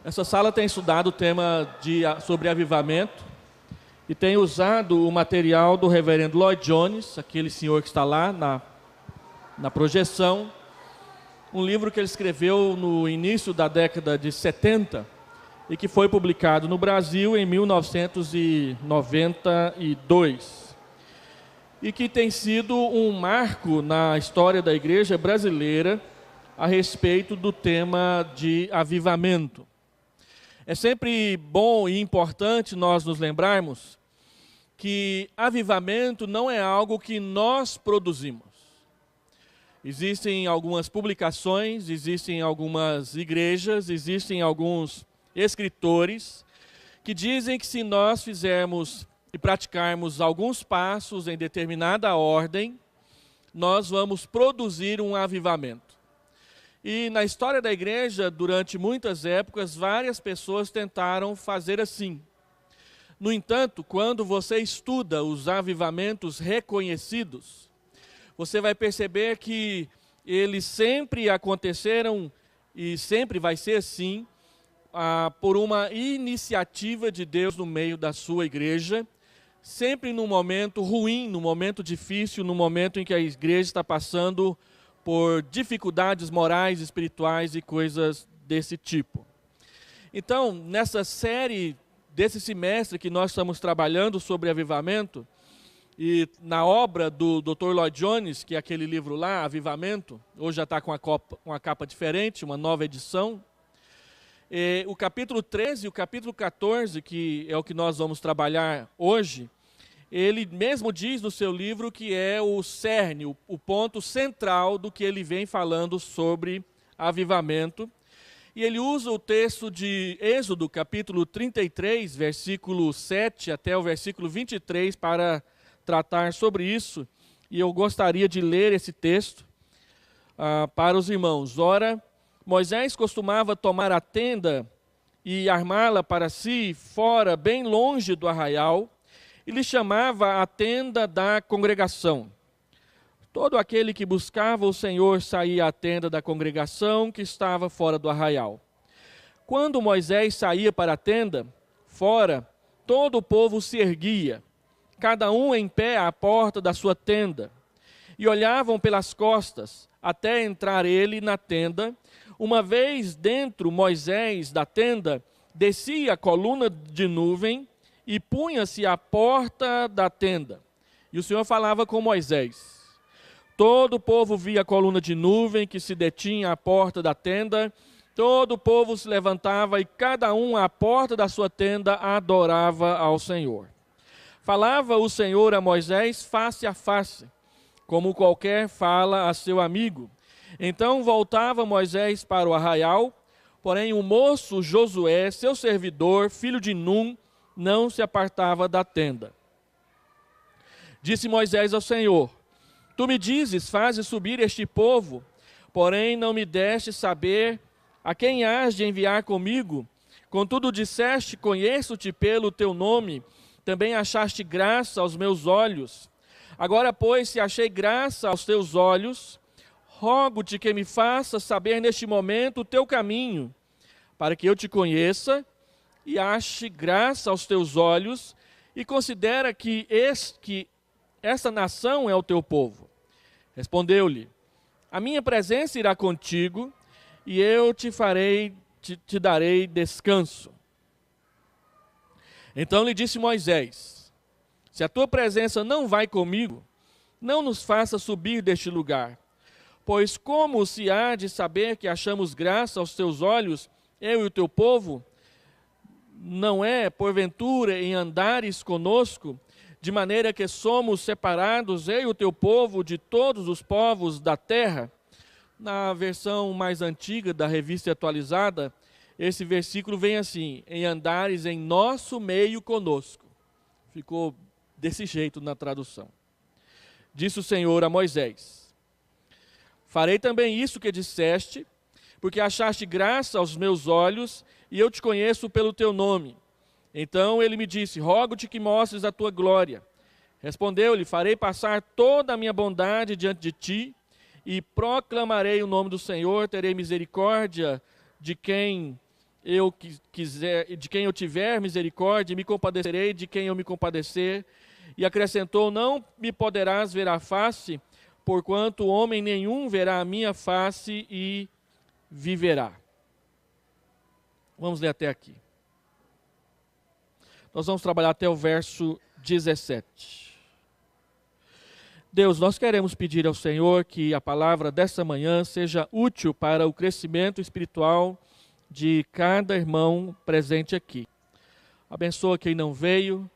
Essa sala tem estudado o tema sobre avivamento e tem usado o material do reverendo Lloyd Jones, aquele senhor que está lá na projeção, um livro que ele escreveu no início da década de 70 e que foi publicado no Brasil em 1992 e que tem sido um marco na história da igreja brasileira a respeito do tema de avivamento. É sempre bom e importante nós nos lembrarmos que avivamento não é algo que nós produzimos. Existem algumas publicações, existem algumas igrejas, existem alguns escritores que dizem que se nós fizermos e praticarmos alguns passos em determinada ordem, nós vamos produzir um avivamento. E na história da igreja, durante muitas épocas, várias pessoas tentaram fazer assim. No entanto, quando você estuda os avivamentos reconhecidos, você vai perceber que eles sempre aconteceram e sempre vai ser assim, por uma iniciativa de Deus no meio da sua igreja, sempre num momento ruim, num momento difícil, num momento em que a igreja está passando por dificuldades morais, espirituais e coisas desse tipo. Então, nessa série desse semestre que nós estamos trabalhando sobre avivamento, e na obra do Dr. Lloyd Jones, que é aquele livro lá, Avivamento, hoje já está com uma capa diferente, uma nova edição, o capítulo 13 e o capítulo 14, que é o que nós vamos trabalhar hoje, ele mesmo diz no seu livro que é o cerne, o ponto central do que ele vem falando sobre avivamento. E ele usa o texto de Êxodo, capítulo 33, versículo 7 até o versículo 23, para tratar sobre isso. E eu gostaria de ler esse texto para os irmãos. Ora, Moisés costumava tomar a tenda e armá-la para si fora, bem longe do arraial, e lhe chamava a tenda da congregação. Todo aquele que buscava o Senhor saía à tenda da congregação que estava fora do arraial. Quando Moisés saía para a tenda, fora, todo o povo se erguia, cada um em pé à porta da sua tenda, e olhavam pelas costas, até entrar ele na tenda. Uma vez dentro Moisés da tenda, descia a coluna de nuvem, e punha-se à porta da tenda. E o Senhor falava com Moisés. Todo o povo via a coluna de nuvem que se detinha à porta da tenda. Todo o povo se levantava e cada um à porta da sua tenda adorava ao Senhor. Falava o Senhor a Moisés face a face, como qualquer fala a seu amigo. Então voltava Moisés para o arraial, porém o moço Josué, seu servidor, filho de Num, não se apartava da tenda. Disse Moisés ao Senhor: Tu me dizes, faze subir este povo, porém não me deste saber a quem hás de enviar comigo. Contudo disseste, conheço-te pelo teu nome, também achaste graça aos meus olhos. Agora, pois, se achei graça aos teus olhos, rogo-te que me faças saber neste momento o teu caminho, para que eu te conheça e ache graça aos teus olhos, e considera que esta nação é o teu povo. Respondeu-lhe: A minha presença irá contigo, e eu te darei descanso. Então lhe disse Moisés: Se a tua presença não vai comigo, não nos faça subir deste lugar. Pois como se há de saber que achamos graça aos teus olhos, eu e o teu povo? Não é, porventura, em andares conosco, de maneira que somos separados, eu e o teu povo, de todos os povos da terra? Na versão mais antiga da Revista Atualizada, esse versículo vem assim: em andares em nosso meio conosco. Ficou desse jeito na tradução. Disse o Senhor a Moisés: Farei também isso que disseste, porque achaste graça aos meus olhos, e eu te conheço pelo teu nome. Então ele me disse: Rogo-te que mostres a tua glória. Respondeu-lhe: Farei passar toda a minha bondade diante de ti, e proclamarei o nome do Senhor, terei misericórdia de quem de quem eu tiver misericórdia, me compadecerei de quem eu me compadecer. E acrescentou: não me poderás ver a face, porquanto homem nenhum verá a minha face e viverá. Vamos ler até aqui. Nós vamos trabalhar até o verso 17. Deus, nós queremos pedir ao Senhor que a palavra dessa manhã seja útil para o crescimento espiritual de cada irmão presente aqui. Abençoa quem não veio,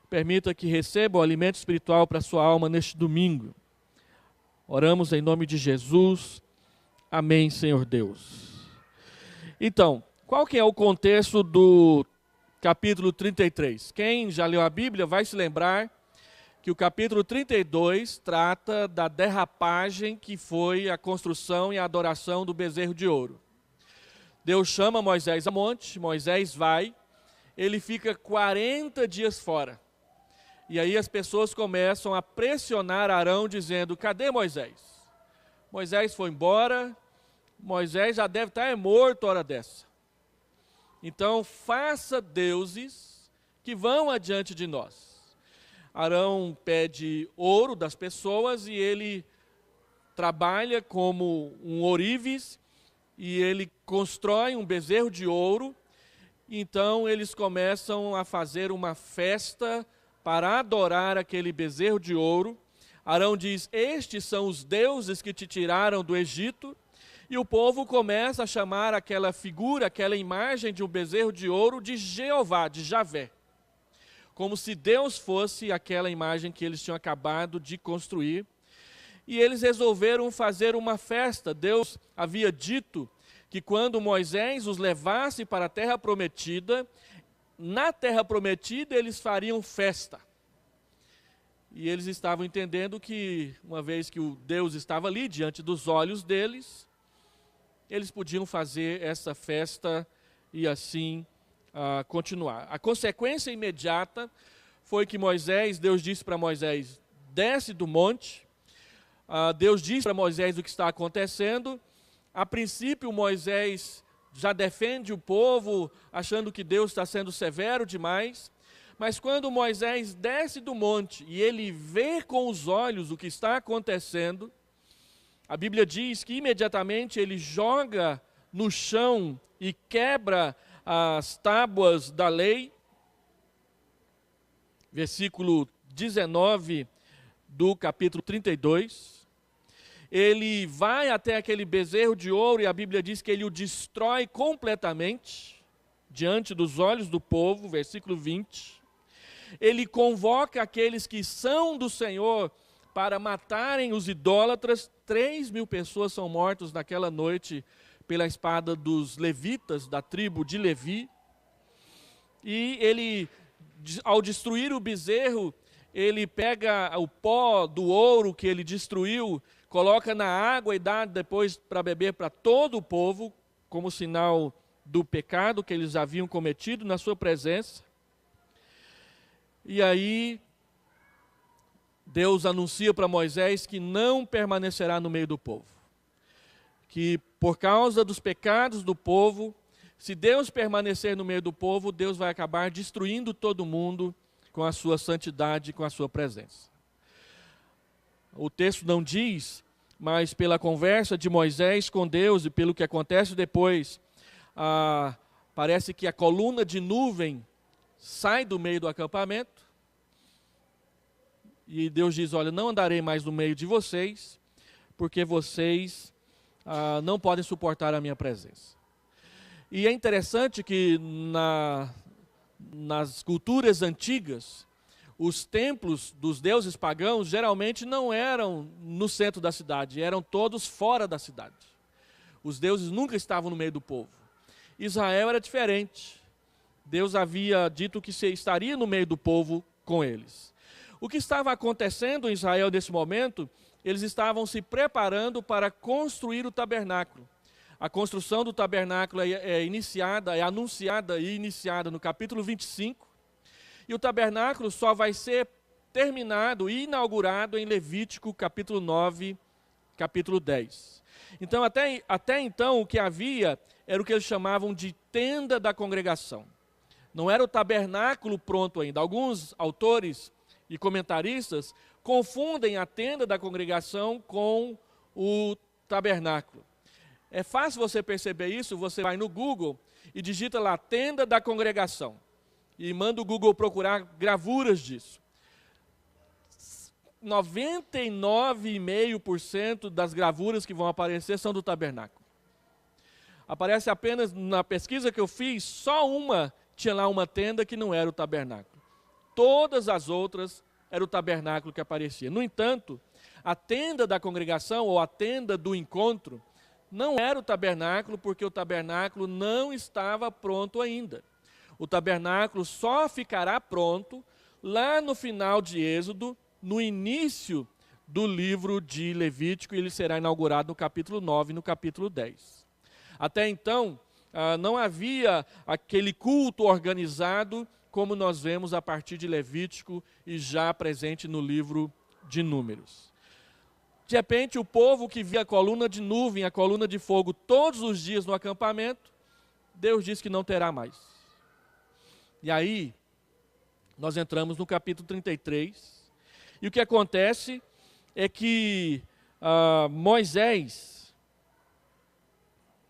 permita que receba o alimento espiritual para a sua alma neste domingo. Oramos em nome de Jesus. Amém, Senhor Deus. Então, qual que é o contexto do capítulo 33? Quem já leu a Bíblia vai se lembrar que o capítulo 32 trata da derrapagem que foi a construção e a adoração do bezerro de ouro. Deus chama Moisés a monte, Moisés vai, ele fica 40 dias fora. E aí as pessoas começam a pressionar Arão dizendo: cadê Moisés? Moisés foi embora, Moisés já deve estar morto hora dessa. Então faça deuses que vão adiante de nós. Arão pede ouro das pessoas e ele trabalha como um ourives e ele constrói um bezerro de ouro. Então eles começam a fazer uma festa para adorar aquele bezerro de ouro. Arão diz: estes são os deuses que te tiraram do Egito. E o povo começa a chamar aquela figura, aquela imagem de um bezerro de ouro de Jeová, de Javé. Como se Deus fosse aquela imagem que eles tinham acabado de construir. E eles resolveram fazer uma festa. Deus havia dito que quando Moisés os levasse para a terra prometida, na terra prometida eles fariam festa. E eles estavam entendendo que, uma vez que o Deus estava ali diante dos olhos deles, eles podiam fazer essa festa e assim continuar. A consequência imediata foi que Deus disse para Moisés: desce do monte. Deus disse para Moisés o que está acontecendo. A princípio Moisés já defende o povo, achando que Deus está sendo severo demais. Mas quando Moisés desce do monte e ele vê com os olhos o que está acontecendo, a Bíblia diz que imediatamente ele joga no chão e quebra as tábuas da lei. Versículo 19 do capítulo 32. Ele vai até aquele bezerro de ouro e a Bíblia diz que ele o destrói completamente diante dos olhos do povo. Versículo 20. Ele convoca aqueles que são do Senhor para matarem os idólatras. 3.000 pessoas são mortas naquela noite pela espada dos levitas, da tribo de Levi. E ele, ao destruir o bezerro, ele pega o pó do ouro que ele destruiu, coloca na água e dá depois para beber para todo o povo, como sinal do pecado que eles haviam cometido na sua presença. E aí Deus anuncia para Moisés que não permanecerá no meio do povo. Que por causa dos pecados do povo, se Deus permanecer no meio do povo, Deus vai acabar destruindo todo mundo com a sua santidade, com a sua presença. O texto não diz, mas pela conversa de Moisés com Deus e pelo que acontece depois, parece que a coluna de nuvem sai do meio do acampamento. E Deus diz: olha, não andarei mais no meio de vocês, porque vocês não podem suportar a minha presença. E é interessante que nas culturas antigas, os templos dos deuses pagãos geralmente não eram no centro da cidade, eram todos fora da cidade. Os deuses nunca estavam no meio do povo. Israel era diferente. Deus havia dito que estaria no meio do povo com eles. O que estava acontecendo em Israel nesse momento? Eles estavam se preparando para construir o tabernáculo. A construção do tabernáculo é anunciada e iniciada no capítulo 25. E o tabernáculo só vai ser terminado e inaugurado em Levítico, capítulo 9, capítulo 10. Então, até então, o que havia era o que eles chamavam de tenda da congregação. Não era o tabernáculo pronto ainda. Alguns autores e comentaristas confundem a tenda da congregação com o tabernáculo. É fácil você perceber isso, você vai no Google e digita lá tenda da congregação e manda o Google procurar gravuras disso. 99,5% das gravuras que vão aparecer são do tabernáculo. Aparece apenas, na pesquisa que eu fiz, só uma tinha lá uma tenda que não era o tabernáculo. Todas as outras era o tabernáculo que aparecia. No entanto, a tenda da congregação ou a tenda do encontro não era o tabernáculo, porque o tabernáculo não estava pronto ainda. O tabernáculo só ficará pronto lá no final de Êxodo, no início do livro de Levítico, e ele será inaugurado no capítulo 9 e no capítulo 10. Até então, não havia aquele culto organizado como nós vemos a partir de Levítico e já presente no livro de Números. De repente, o povo que via a coluna de nuvem, a coluna de fogo todos os dias no acampamento, Deus disse que não terá mais. E aí, nós entramos no capítulo 33, e o que acontece é que Moisés,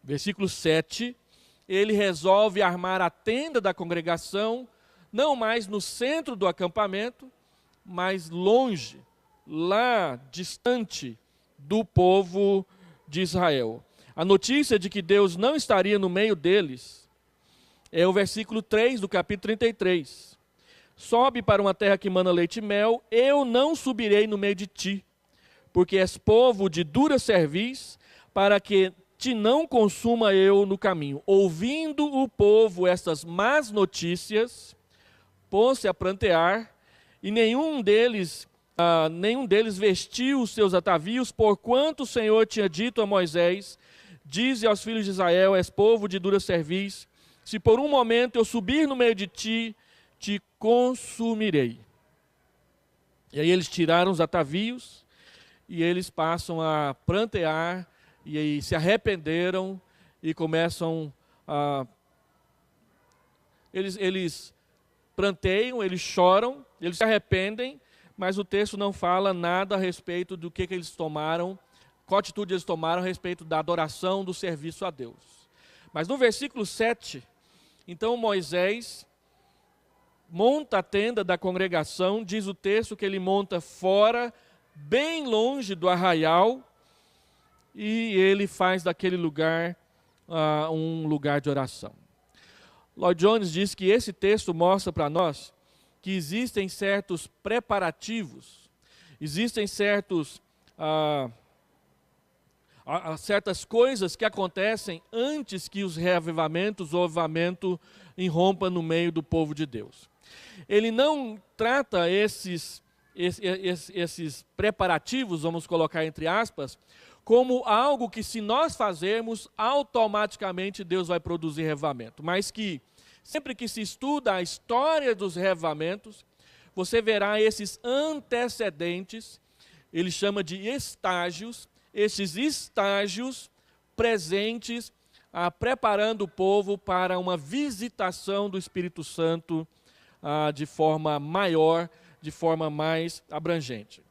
versículo 7, ele resolve armar a tenda da congregação, não mais no centro do acampamento, mas longe, lá distante do povo de Israel. A notícia de que Deus não estaria no meio deles é o versículo 3 do capítulo 33. Sobe para uma terra que mana leite e mel, eu não subirei no meio de ti, porque és povo de dura cerviz, para que te não consuma eu no caminho. Ouvindo o povo estas más notícias, pôs-se a prantear, e nenhum deles vestiu os seus atavios, porquanto o Senhor tinha dito a Moisés, dize aos filhos de Israel, és povo de dura cerviz, se por um momento eu subir no meio de ti, te consumirei. E aí eles tiraram os atavios, e eles passam a prantear, e aí se arrependeram, e começam a... Eles pranteiam, eles choram, eles se arrependem, mas o texto não fala nada a respeito do que eles tomaram, qual atitude eles tomaram a respeito da adoração, do serviço a Deus. Mas no versículo 7, então Moisés monta a tenda da congregação, diz o texto que ele monta fora, bem longe do arraial, e ele faz daquele lugar um lugar de oração. Lloyd Jones diz que esse texto mostra para nós que existem certos preparativos, existem certas coisas que acontecem antes que os reavivamentos ou avivamento irrompa no meio do povo de Deus. Ele não trata esses preparativos, vamos colocar entre aspas, como algo que se nós fazermos, automaticamente Deus vai produzir reavivamento. Mas que, sempre que se estuda a história dos reavivamentos, você verá esses antecedentes, ele chama de estágios, esses estágios presentes, preparando o povo para uma visitação do Espírito Santo de forma maior, de forma mais abrangente.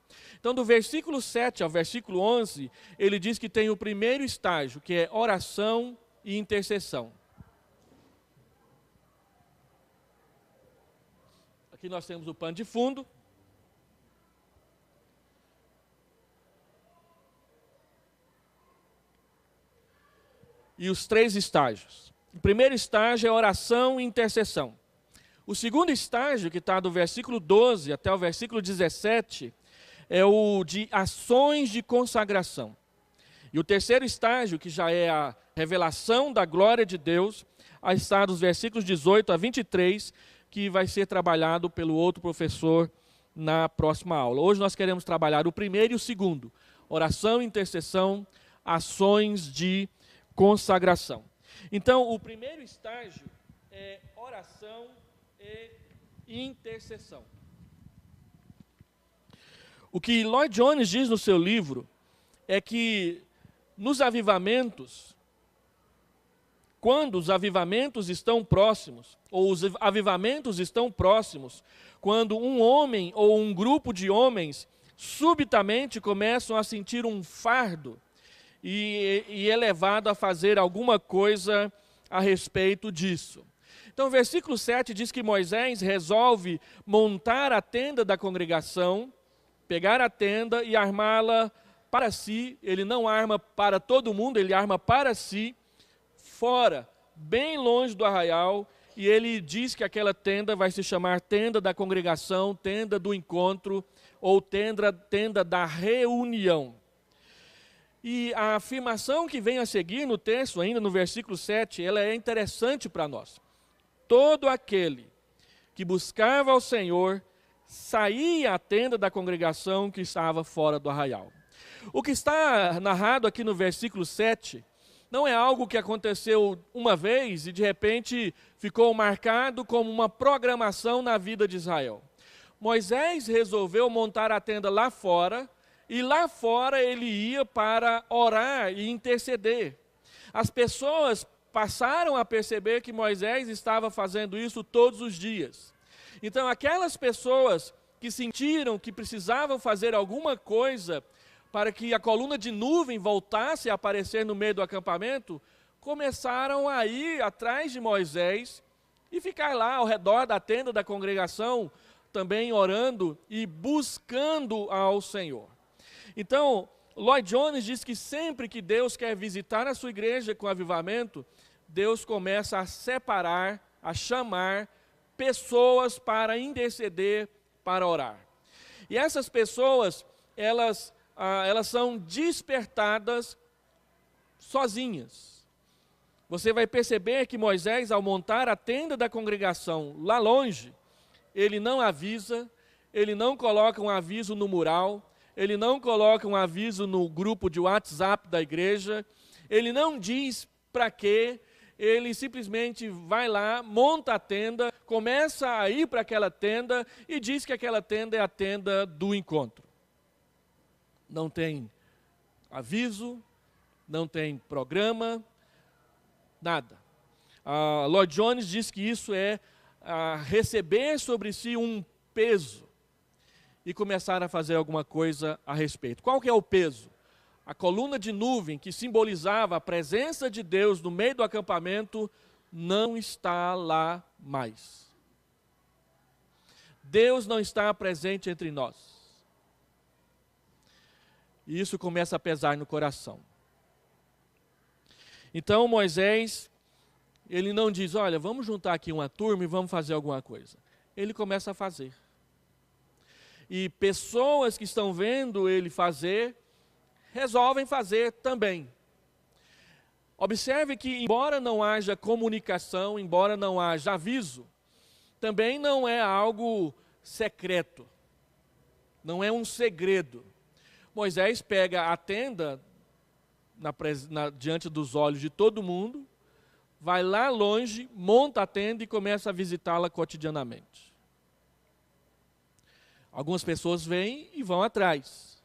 Então, do versículo 7 ao versículo 11, ele diz que tem o primeiro estágio, que é oração e intercessão. Aqui nós temos o pano de fundo. E os 3 estágios. O primeiro estágio é oração e intercessão. O segundo estágio, que está do versículo 12 até o versículo 17, é o de ações de consagração. E o terceiro estágio, que já é a revelação da glória de Deus, está dos versículos 18 a 23, que vai ser trabalhado pelo outro professor na próxima aula. Hoje nós queremos trabalhar o primeiro e o segundo, oração, intercessão, ações de consagração. Então, o primeiro estágio é oração e intercessão. O que Lloyd Jones diz no seu livro é que nos avivamentos, quando os avivamentos estão próximos, ou os avivamentos estão próximos, quando um homem ou um grupo de homens subitamente começam a sentir um fardo e é levado a fazer alguma coisa a respeito disso. Então, o versículo 7 diz que Moisés resolve montar a tenda da congregação, pegar a tenda e armá-la para si. Ele não arma para todo mundo, ele arma para si, fora, bem longe do arraial, e ele diz que aquela tenda vai se chamar tenda da congregação, tenda do encontro, ou tenda da reunião. E a afirmação que vem a seguir no texto, ainda no versículo 7, ela é interessante para nós. Todo aquele que buscava ao Senhor saía à tenda da congregação que estava fora do arraial. O que está narrado aqui no versículo 7 não é algo que aconteceu uma vez e de repente ficou marcado como uma programação na vida de Israel. Moisés resolveu montar a tenda lá fora, e lá fora ele ia para orar e interceder. As pessoas passaram a perceber que Moisés estava fazendo isso todos os dias. Então, aquelas pessoas que sentiram que precisavam fazer alguma coisa para que a coluna de nuvem voltasse a aparecer no meio do acampamento, começaram a ir atrás de Moisés e ficar lá ao redor da tenda da congregação, também orando e buscando ao Senhor. Então, Lloyd Jones diz que sempre que Deus quer visitar a sua igreja com avivamento, Deus começa a separar, a chamar pessoas para interceder, para orar. E essas pessoas, elas são despertadas sozinhas. Você vai perceber que Moisés, ao montar a tenda da congregação lá longe, ele não avisa, ele não coloca um aviso no mural, ele não coloca um aviso no grupo de WhatsApp da igreja, ele não diz para quê, ele simplesmente vai lá, monta a tenda, começa a ir para aquela tenda e diz que aquela tenda é a tenda do encontro. Não tem aviso, não tem programa, nada. Lloyd Jones diz que isso é receber sobre si um peso e começar a fazer alguma coisa a respeito. Qual que é o peso? A coluna de nuvem que simbolizava a presença de Deus no meio do acampamento não está lá mais. Deus não está presente entre nós. E isso começa a pesar no coração. Então Moisés, ele não diz, olha, vamos juntar aqui uma turma e vamos fazer alguma coisa. Ele começa a fazer. E pessoas que estão vendo ele fazer, resolvem fazer também. Observe que, embora não haja comunicação, embora não haja aviso, também não é algo secreto, não é um segredo. Moisés pega a tenda diante dos olhos de todo mundo, vai lá longe, monta a tenda e começa a visitá-la cotidianamente. Algumas pessoas vêm e vão atrás.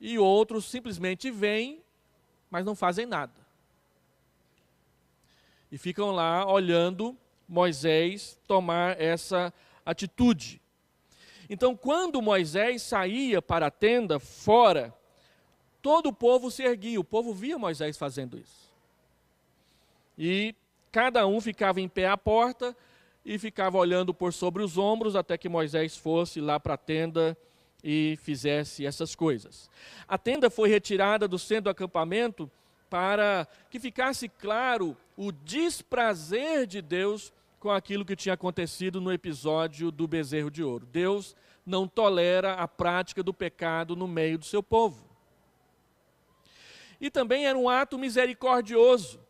E outros simplesmente vêm, mas não fazem nada. E ficam lá olhando Moisés tomar essa atitude. Então, quando Moisés saía para a tenda fora, todo o povo se erguia, o povo via Moisés fazendo isso. E cada um ficava em pé à porta e ficava olhando por sobre os ombros até que Moisés fosse lá para a tenda e fizesse essas coisas. A tenda foi retirada do centro do acampamento para que ficasse claro o desprazer de Deus com aquilo que tinha acontecido no episódio do bezerro de ouro. Deus não tolera a prática do pecado no meio do seu povo. E também era um ato misericordioso.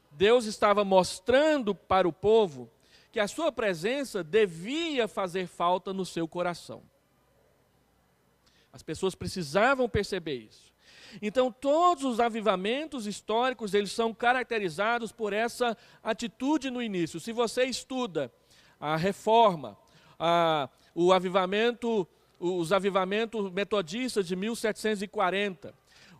Deus estava mostrando para o povo que a sua presença devia fazer falta no seu coração. As pessoas precisavam perceber isso. Então, todos os avivamentos históricos, eles são caracterizados por essa atitude no início. Se você estuda a Reforma, os avivamentos metodistas de 1740,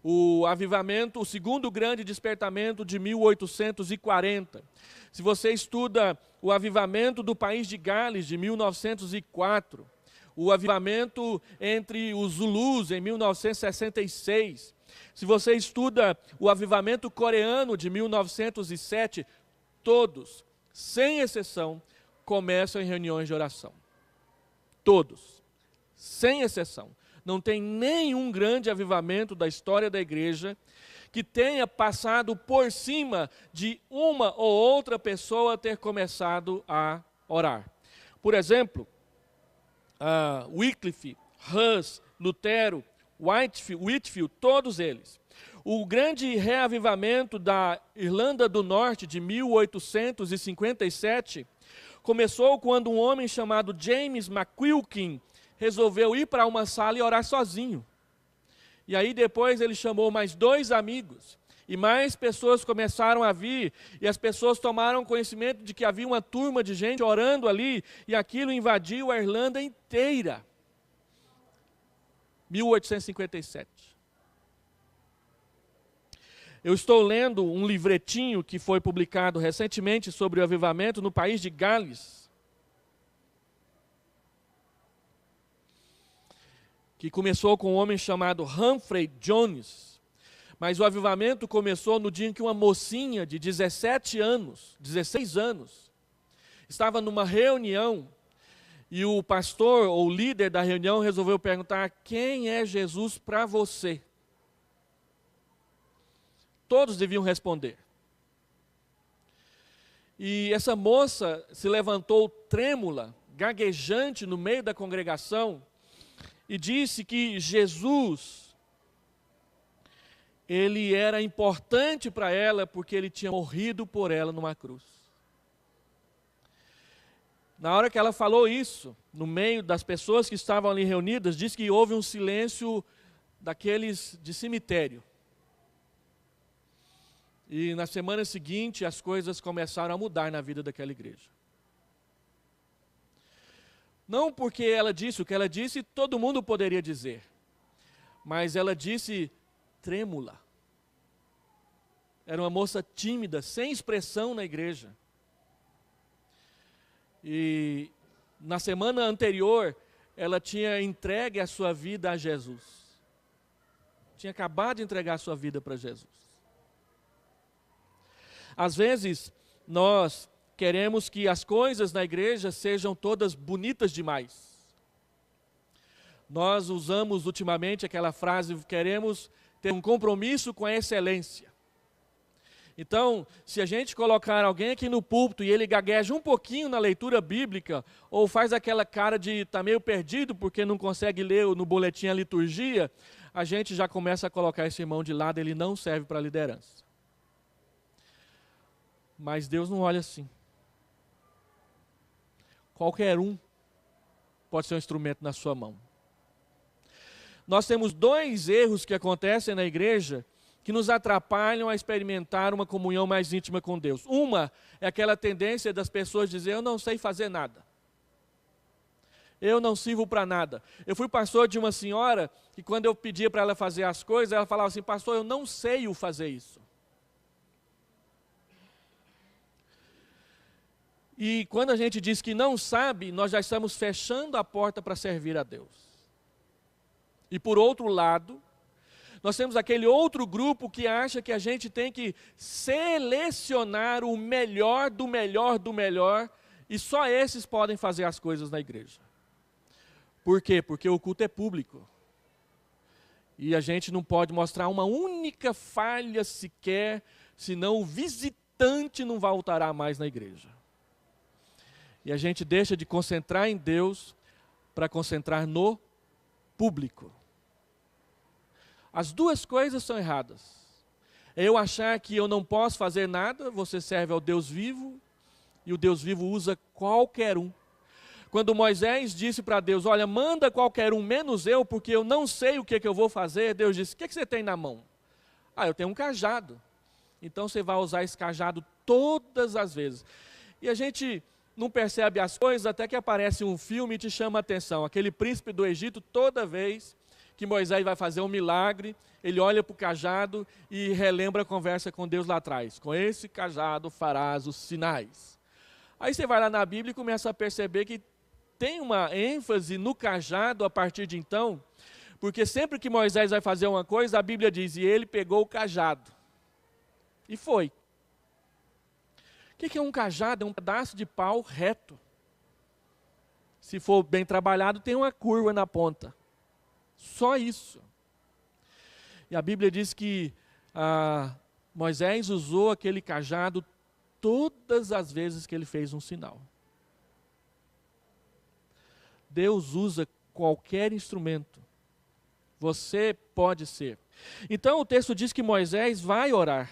o avivamento, o segundo grande despertamento de 1840. Se você estuda o avivamento do país de Gales, de 1904, o avivamento entre os Zulus, em 1966, se você estuda o avivamento coreano de 1907, todos, sem exceção, começam em reuniões de oração. Todos, sem exceção. Não tem nenhum grande avivamento da história da igreja que tenha passado por cima de uma ou outra pessoa ter começado a orar. Por exemplo, Wycliffe, Hus, Lutero, Whitefield, todos eles. O grande reavivamento da Irlanda do Norte de 1857 começou quando um homem chamado James McQuilkin resolveu ir para uma sala e orar sozinho. E aí depois ele chamou mais 2 amigos, e mais pessoas começaram a vir, e as pessoas tomaram conhecimento de que havia uma turma de gente orando ali, e aquilo invadiu a Irlanda inteira. 1857. Eu estou lendo um livretinho que foi publicado recentemente sobre o avivamento no país de Gales, que começou com um homem chamado Humphrey Jones, mas o avivamento começou no dia em que uma mocinha de 16 anos, estava numa reunião, e o pastor ou líder da reunião resolveu perguntar: quem é Jesus para você? Todos deviam responder. E essa moça se levantou trêmula, gaguejante no meio da congregação, e disse que Jesus, ele era importante para ela porque ele tinha morrido por ela numa cruz. Na hora que ela falou isso, no meio das pessoas que estavam ali reunidas, diz que houve um silêncio daqueles de cemitério. E na semana seguinte as coisas começaram a mudar na vida daquela igreja. Não porque ela disse o que ela disse, todo mundo poderia dizer. Mas ela disse trêmula. Era uma moça tímida, sem expressão na igreja. E na semana anterior, ela tinha entregue a sua vida a Jesus. Tinha acabado de entregar a sua vida para Jesus. Às vezes, nós queremos que as coisas na igreja sejam todas bonitas demais. Nós usamos ultimamente aquela frase: queremos ter um compromisso com a excelência. Então, se a gente colocar alguém aqui no púlpito e ele gagueja um pouquinho na leitura bíblica, ou faz aquela cara de estar meio perdido porque não consegue ler no boletim a liturgia, a gente já começa a colocar esse irmão de lado, ele não serve para a liderança. Mas Deus não olha assim. Qualquer um pode ser um instrumento na sua mão. Nós temos 2 erros que acontecem na igreja que nos atrapalham a experimentar uma comunhão mais íntima com Deus. Uma é aquela tendência das pessoas dizer: eu não sei fazer nada. Eu não sirvo para nada. Eu fui pastor de uma senhora que quando eu pedia para ela fazer as coisas, ela falava assim: pastor, eu não sei o fazer isso. E quando a gente diz que não sabe, nós já estamos fechando a porta para servir a Deus. E por outro lado, nós temos aquele outro grupo que acha que a gente tem que selecionar o melhor do melhor do melhor, e só esses podem fazer as coisas na igreja. Por quê? Porque o culto é público. E a gente não pode mostrar uma única falha sequer, senão o visitante não voltará mais na igreja. E a gente deixa de concentrar em Deus para concentrar no público. As 2 coisas são erradas. Eu achar que eu não posso fazer nada, você serve ao Deus vivo, e o Deus vivo usa qualquer um. Quando Moisés disse para Deus: olha, manda qualquer um, menos eu, porque eu não sei o que eu vou fazer, Deus disse: o que você tem na mão? Eu tenho um cajado. Então você vai usar esse cajado todas as vezes. E a gente não percebe as coisas até que aparece um filme e te chama a atenção. Aquele príncipe do Egito, toda vez que Moisés vai fazer um milagre, ele olha para o cajado e relembra a conversa com Deus lá atrás. Com esse cajado farás os sinais. Aí você vai lá na Bíblia e começa a perceber que tem uma ênfase no cajado a partir de então, porque sempre que Moisés vai fazer uma coisa, a Bíblia diz, e ele pegou o cajado. E foi. O que é um cajado? É um pedaço de pau reto. Se for bem trabalhado, tem uma curva na ponta. Só isso. E a Bíblia diz que Moisés usou aquele cajado todas as vezes que ele fez um sinal. Deus usa qualquer instrumento. Você pode ser. Então o texto diz que Moisés vai orar.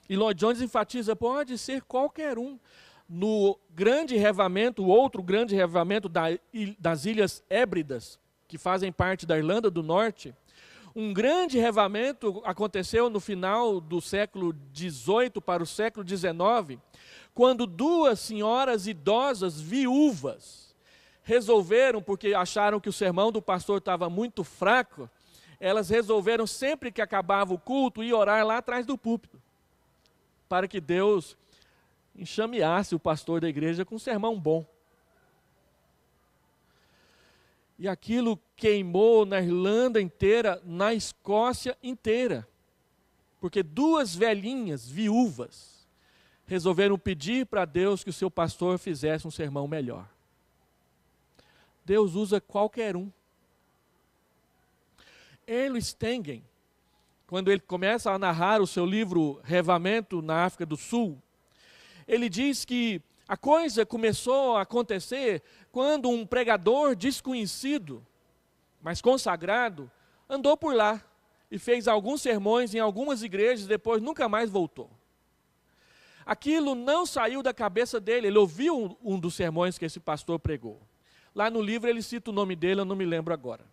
E Lloyd Jones enfatiza, pode ser qualquer um. No grande revamento, o outro grande revamento das Ilhas Hébridas, que fazem parte da Irlanda do Norte, um grande revamento aconteceu no final do século XVIII para o século XIX, quando duas senhoras idosas, viúvas, resolveram, porque acharam que o sermão do pastor estava muito fraco, elas resolveram sempre que acabava o culto ir orar lá atrás do púlpito, para que Deus enxameasse o pastor da igreja com um sermão bom. E aquilo queimou na Irlanda inteira, na Escócia inteira. Porque duas velhinhas, viúvas, resolveram pedir para Deus que o seu pastor fizesse um sermão melhor. Deus usa qualquer um. Erle Stengen, quando ele começa a narrar o seu livro Revamento na África do Sul, ele diz que a coisa começou a acontecer quando um pregador desconhecido, mas consagrado, andou por lá e fez alguns sermões em algumas igrejas, depois nunca mais voltou. Aquilo não saiu da cabeça dele, ele ouviu um dos sermões que esse pastor pregou. Lá no livro ele cita o nome dele, eu não me lembro agora.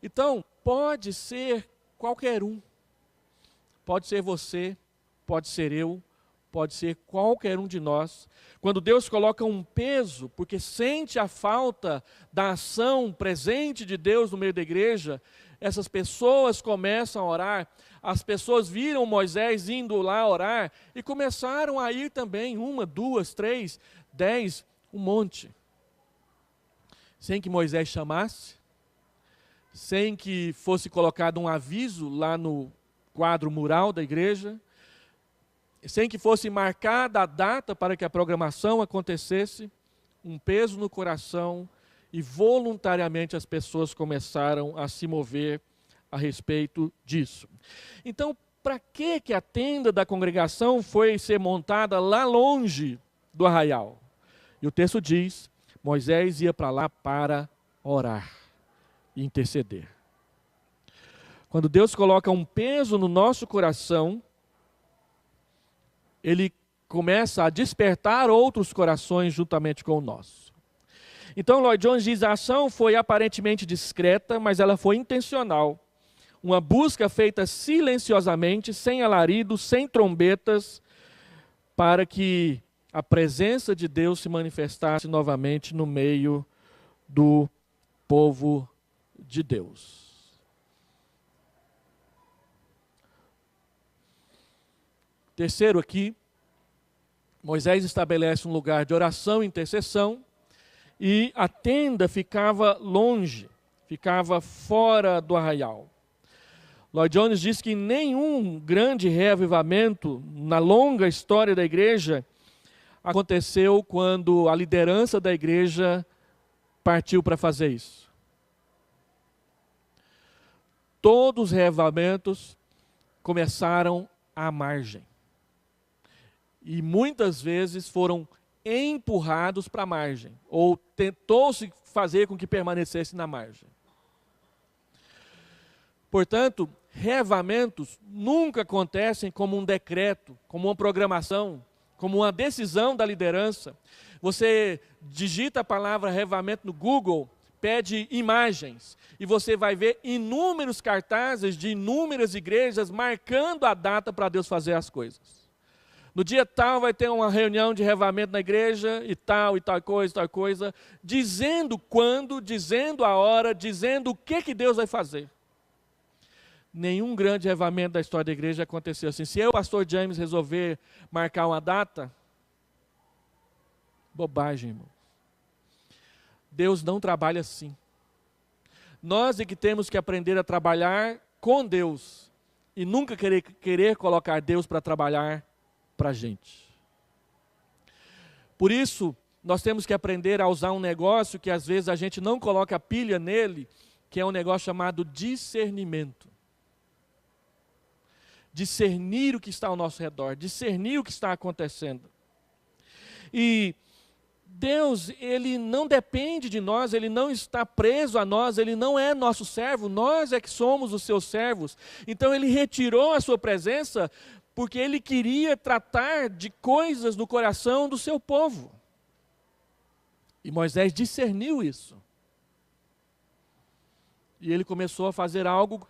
Então, pode ser qualquer um. Pode ser você, pode ser eu, pode ser qualquer um de nós. Quando Deus coloca um peso, porque sente a falta da ação presente de Deus no meio da igreja, essas pessoas começam a orar. As pessoas viram Moisés indo lá orar e começaram a ir também, 1, 2, 3, 10, um monte. Sem que Moisés chamasse, sem que fosse colocado um aviso lá no quadro mural da igreja, sem que fosse marcada a data para que a programação acontecesse, um peso no coração, e voluntariamente as pessoas começaram a se mover a respeito disso. Então, para que a tenda da congregação foi ser montada lá longe do arraial? E o texto diz, Moisés ia para lá para orar e interceder. Quando Deus coloca um peso no nosso coração, Ele começa a despertar outros corações juntamente com o nosso. Então Lloyd Jones diz, a ação foi aparentemente discreta, mas ela foi intencional. Uma busca feita silenciosamente, sem alarido, sem trombetas, para que a presença de Deus se manifestasse novamente no meio do povo de Deus. Terceiro aqui, Moisés estabelece um lugar de oração e intercessão, e a tenda ficava longe, ficava fora do arraial. Lloyd Jones diz que nenhum grande reavivamento na longa história da igreja aconteceu quando a liderança da igreja partiu para fazer isso. Todos os reavivamentos começaram à margem. E muitas vezes foram empurrados para a margem, ou tentou-se fazer com que permanecesse na margem. Portanto, reavivamentos nunca acontecem como um decreto, como uma programação, como uma decisão da liderança. Você digita a palavra reavivamento no Google, pede imagens, e você vai ver inúmeros cartazes de inúmeras igrejas marcando a data para Deus fazer as coisas. No dia tal vai ter uma reunião de reavivamento na igreja e tal coisa, dizendo quando, dizendo a hora, dizendo o que Deus vai fazer. Nenhum grande reavivamento da história da igreja aconteceu assim. Se eu, pastor James, resolver marcar uma data, bobagem, irmão. Deus não trabalha assim. Nós é que temos que aprender a trabalhar com Deus e nunca querer colocar Deus para trabalhar para a gente. Por isso, nós temos que aprender a usar um negócio que às vezes a gente não coloca pilha nele, que é um negócio chamado discernimento. Discernir o que está ao nosso redor, discernir o que está acontecendo. E Deus, Ele não depende de nós, Ele não está preso a nós, Ele não é nosso servo, nós é que somos os seus servos. Então Ele retirou a sua presença porque Ele queria tratar de coisas no coração do seu povo. E Moisés discerniu isso. E ele começou a fazer algo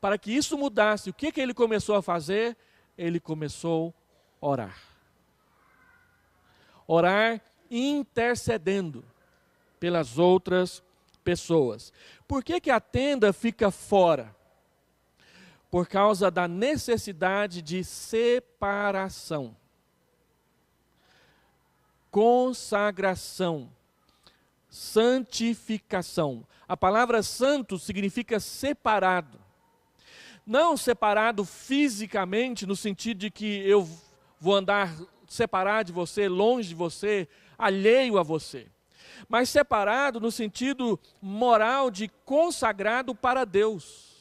para que isso mudasse. O que ele começou a fazer? Ele começou a orar. Orar intercedendo pelas outras pessoas. Por que a tenda fica fora? Por causa da necessidade de separação, consagração, santificação. A palavra santo significa separado. Não separado fisicamente, no sentido de que eu vou andar separado de você, longe de você, alheio a você. Mas separado no sentido moral de consagrado para Deus.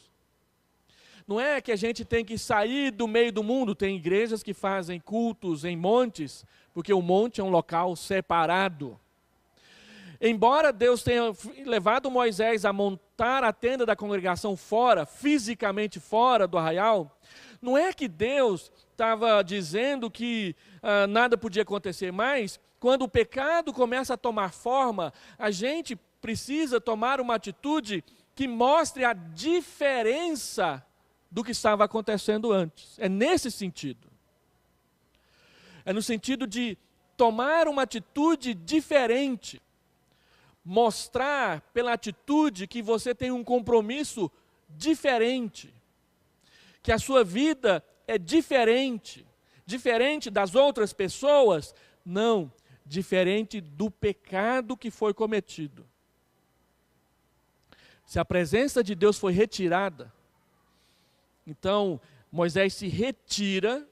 Não é que a gente tem que sair do meio do mundo. Tem igrejas que fazem cultos em montes, porque o monte é um local separado. Embora Deus tenha levado Moisés a montar a tenda da congregação fora, fisicamente fora do arraial, não é que Deus estava dizendo que nada podia acontecer mais. Quando o pecado começa a tomar forma, a gente precisa tomar uma atitude que mostre a diferença do que estava acontecendo antes. É nesse sentido. É no sentido de tomar uma atitude diferente. Mostrar pela atitude que você tem um compromisso diferente. Que a sua vida é diferente. Diferente das outras pessoas? Não. Diferente do pecado que foi cometido. Se a presença de Deus foi retirada, então Moisés se retira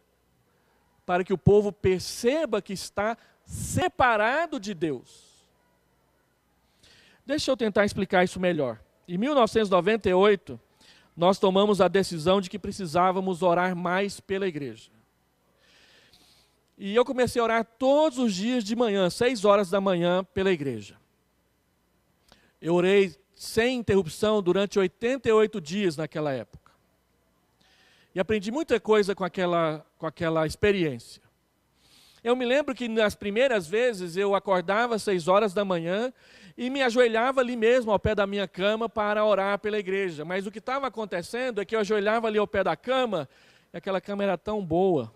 para que o povo perceba que está separado de Deus. Deixa eu tentar explicar isso melhor. Em 1998, nós tomamos a decisão de que precisávamos orar mais pela igreja. E eu comecei a orar todos os dias de manhã, 6 horas da manhã, pela igreja. Eu orei sem interrupção durante 88 dias naquela época. E aprendi muita coisa com aquela experiência. Eu me lembro que nas primeiras vezes eu acordava às 6 horas da manhã e me ajoelhava ali mesmo ao pé da minha cama para orar pela igreja. Mas o que estava acontecendo é que eu ajoelhava ali ao pé da cama e aquela cama era tão boa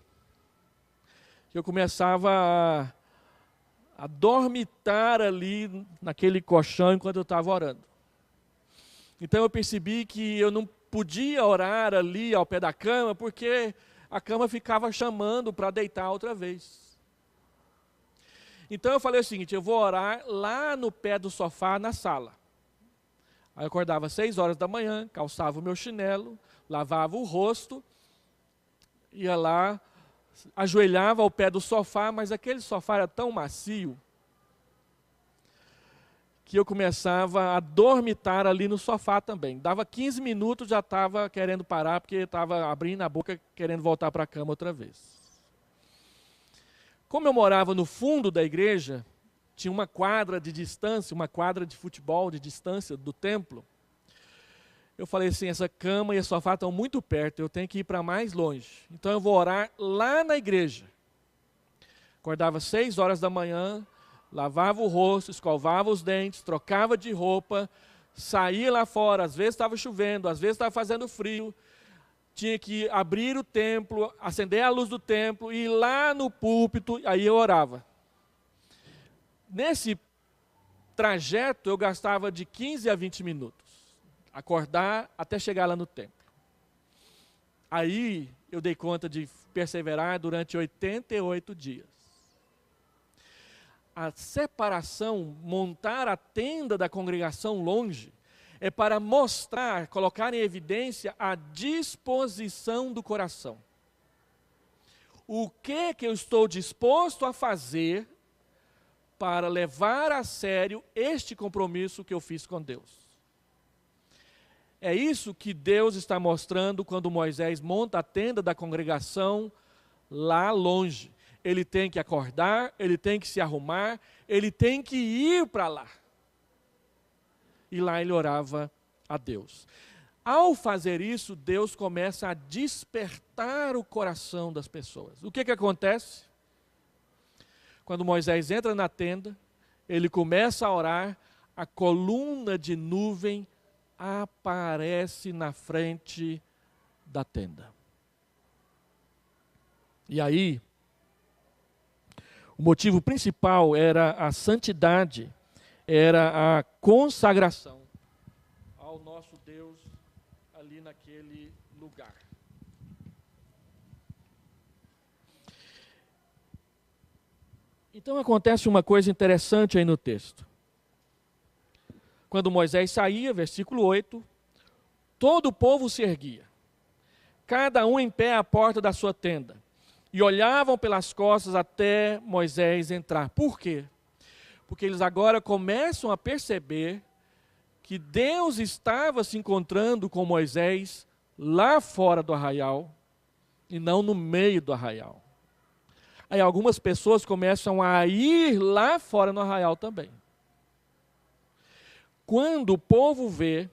que eu começava a dormitar ali naquele colchão enquanto eu estava orando. Então eu percebi que eu não podia orar ali ao pé da cama, porque a cama ficava chamando para deitar outra vez. Então eu falei o seguinte, eu vou orar lá no pé do sofá na sala. Aí eu acordava às 6 horas da manhã, calçava o meu chinelo, lavava o rosto, ia lá, ajoelhava ao pé do sofá, mas aquele sofá era tão macio, que eu começava a dormitar ali no sofá também. Dava 15 minutos, já estava querendo parar, porque estava abrindo a boca, querendo voltar para a cama outra vez. Como eu morava no fundo da igreja, tinha uma quadra de distância, uma quadra de futebol de distância do templo. Eu falei assim, essa cama e esse sofá estão muito perto, eu tenho que ir para mais longe. Então eu vou orar lá na igreja. Acordava às 6 horas da manhã, lavava o rosto, escovava os dentes, trocava de roupa, saía lá fora, às vezes estava chovendo, às vezes estava fazendo frio, tinha que abrir o templo, acender a luz do templo, e ir lá no púlpito, aí eu orava. Nesse trajeto eu gastava de 15 a 20 minutos. Acordar até chegar lá no templo. Aí eu dei conta de perseverar durante 88 dias. A separação, montar a tenda da congregação longe, é para mostrar, colocar em evidência a disposição do coração. O que eu estou disposto a fazer para levar a sério este compromisso que eu fiz com Deus. É isso que Deus está mostrando quando Moisés monta a tenda da congregação lá longe. Ele tem que acordar, ele tem que se arrumar, ele tem que ir para lá. E lá ele orava a Deus. Ao fazer isso, Deus começa a despertar o coração das pessoas. O que acontece? Quando Moisés entra na tenda, ele começa a orar, a coluna de nuvem aparece na frente da tenda. E aí, o motivo principal era a santidade, era a consagração ao nosso Deus ali naquele lugar. Então acontece uma coisa interessante aí no texto. Quando Moisés saía, versículo 8, todo o povo se erguia, cada um em pé à porta da sua tenda, e olhavam pelas costas até Moisés entrar. Por quê? Porque eles agora começam a perceber que Deus estava se encontrando com Moisés lá fora do arraial, e não no meio do arraial. Aí algumas pessoas começam a ir lá fora no arraial também. Quando o povo vê,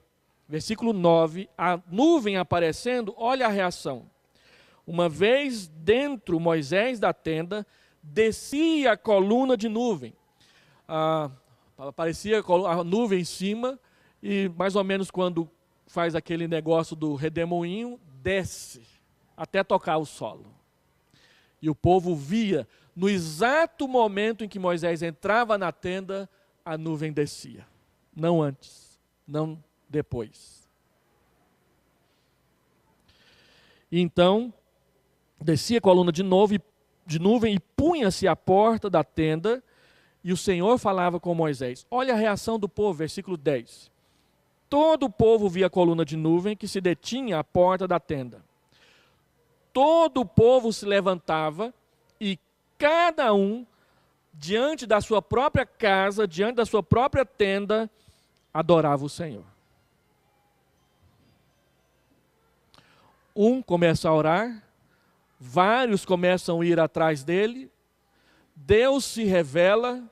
versículo 9, a nuvem aparecendo, olha a reação. Uma vez dentro Moisés da tenda, descia a coluna de nuvem. Aparecia a nuvem em cima, e mais ou menos quando faz aquele negócio do redemoinho, desce até tocar o solo. E o povo via, no exato momento em que Moisés entrava na tenda, a nuvem descia. Não antes, não depois. Então, descia a coluna de nuvem e punha-se à porta da tenda, e o Senhor falava com Moisés. Olha a reação do povo, versículo 10. Todo o povo via a coluna de nuvem que se detinha à porta da tenda. Todo o povo se levantava e cada um, diante da sua própria casa, diante da sua própria tenda, adorava o Senhor. Um começa a orar, vários começam a ir atrás dele, Deus se revela,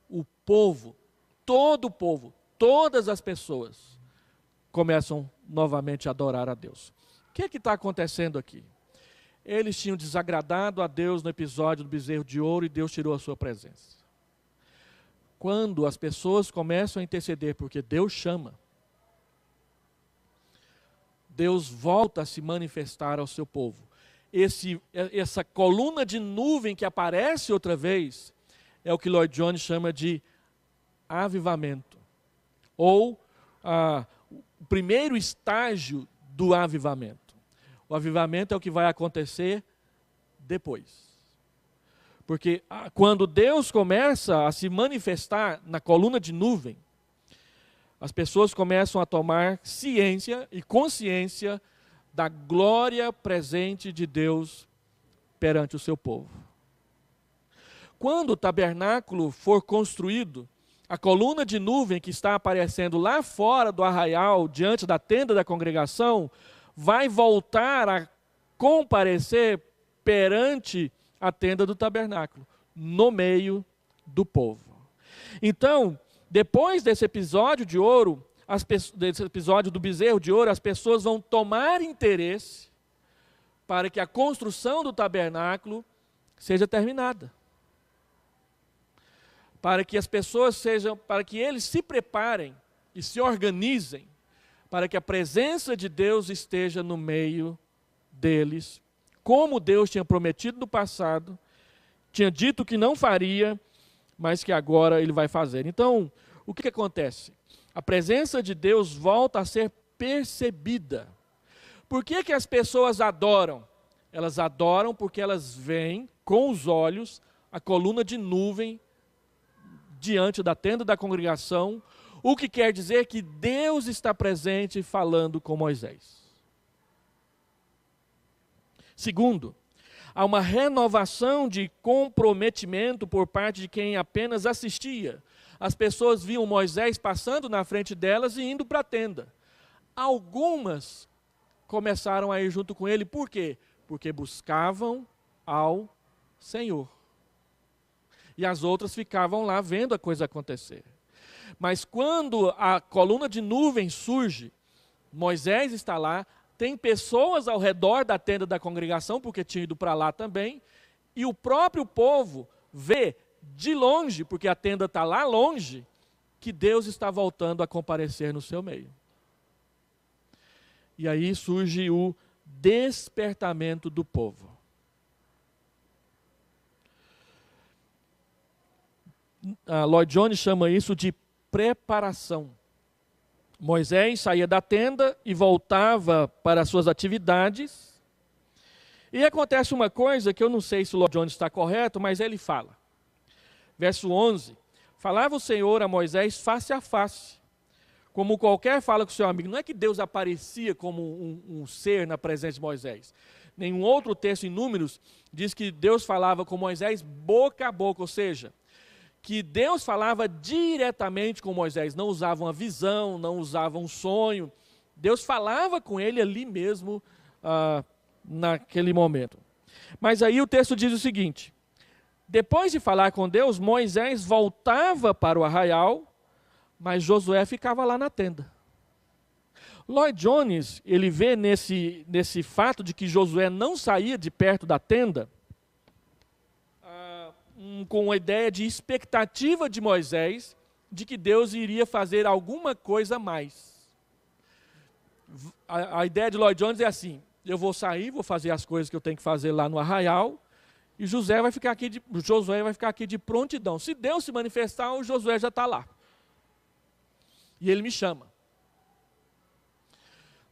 o povo, todo o povo, todas as pessoas começam novamente a adorar a Deus. O que está acontecendo aqui? Eles tinham desagradado a Deus no episódio do bezerro de ouro e Deus tirou a sua presença. Quando as pessoas começam a interceder, porque Deus chama, Deus volta a se manifestar ao seu povo. Essa coluna de nuvem que aparece outra vez, é o que Lloyd Jones chama de avivamento. Ou o primeiro estágio do avivamento. O avivamento é o que vai acontecer depois. Porque quando Deus começa a se manifestar na coluna de nuvem, as pessoas começam a tomar ciência e consciência da glória presente de Deus perante o seu povo. Quando o tabernáculo for construído, a coluna de nuvem que está aparecendo lá fora do arraial, diante da tenda da congregação, vai voltar a comparecer perante a tenda do tabernáculo, no meio do povo. Então, depois desse episódio de ouro, desse episódio do bezerro de ouro, as pessoas vão tomar interesse para que a construção do tabernáculo seja terminada. Para que as pessoas para que eles se preparem e se organizem para que a presença de Deus esteja no meio deles, como Deus tinha prometido no passado, tinha dito que não faria, mas que agora ele vai fazer. Então, o que acontece? A presença de Deus volta a ser percebida. Por que as pessoas adoram? Elas adoram porque elas veem com os olhos a coluna de nuvem diante da tenda da congregação, o que quer dizer que Deus está presente falando com Moisés. Segundo, há uma renovação de comprometimento por parte de quem apenas assistia. As pessoas viam Moisés passando na frente delas e indo para a tenda. Algumas começaram a ir junto com ele, por quê? Porque buscavam ao Senhor. E as outras ficavam lá vendo a coisa acontecer. Mas quando a coluna de nuvem surge, Moisés está lá, tem pessoas ao redor da tenda da congregação, porque tinha ido para lá também, e o próprio povo vê de longe, porque a tenda está lá longe, que Deus está voltando a comparecer no seu meio. E aí surge o despertamento do povo. A Lloyd Jones chama isso de preparação. Moisés saía da tenda e voltava para as suas atividades. E acontece uma coisa que eu não sei se o Lloyd Jones está correto, mas ele fala. Verso 11. Falava o Senhor a Moisés face a face, como qualquer fala com o seu amigo. Não é que Deus aparecia como um ser na presença de Moisés. Nenhum outro texto em Números diz que Deus falava com Moisés boca a boca, ou seja, que Deus falava diretamente com Moisés, não usava uma visão, não usava um sonho. Deus falava com ele ali mesmo, naquele momento. Mas aí o texto diz o seguinte: depois de falar com Deus, Moisés voltava para o arraial, mas Josué ficava lá na tenda. Lloyd Jones, ele vê nesse fato de que Josué não saía de perto da tenda, com a ideia de expectativa de Moisés, de que Deus iria fazer alguma coisa a mais. A ideia de Lloyd Jones é assim: eu vou sair, vou fazer as coisas que eu tenho que fazer lá no arraial, e Josué vai ficar aqui de prontidão. Se Deus se manifestar, o Josué já está lá. E ele me chama.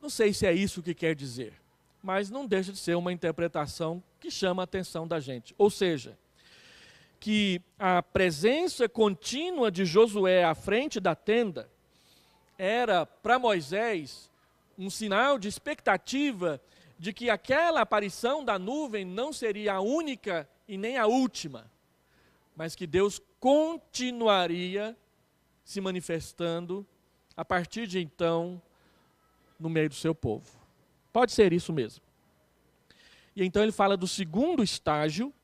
Não sei se é isso que quer dizer, mas não deixa de ser uma interpretação que chama a atenção da gente. Ou seja, que a presença contínua de Josué à frente da tenda era, para Moisés, um sinal de expectativa de que aquela aparição da nuvem não seria a única e nem a última, mas que Deus continuaria se manifestando a partir de então no meio do seu povo. Pode ser isso mesmo. E então ele fala do segundo estágio,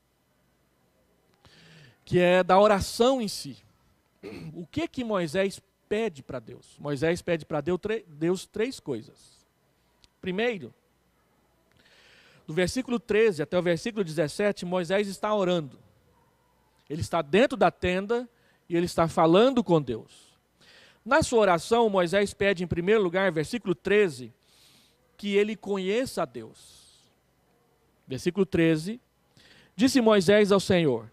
que é da oração em si. O que Moisés pede para Deus? Moisés pede para Deus três coisas. Primeiro, do versículo 13 até o versículo 17, Moisés está orando. Ele está dentro da tenda e ele está falando com Deus. Na sua oração, Moisés pede em primeiro lugar, versículo 13, que ele conheça a Deus. Versículo 13, disse Moisés ao Senhor: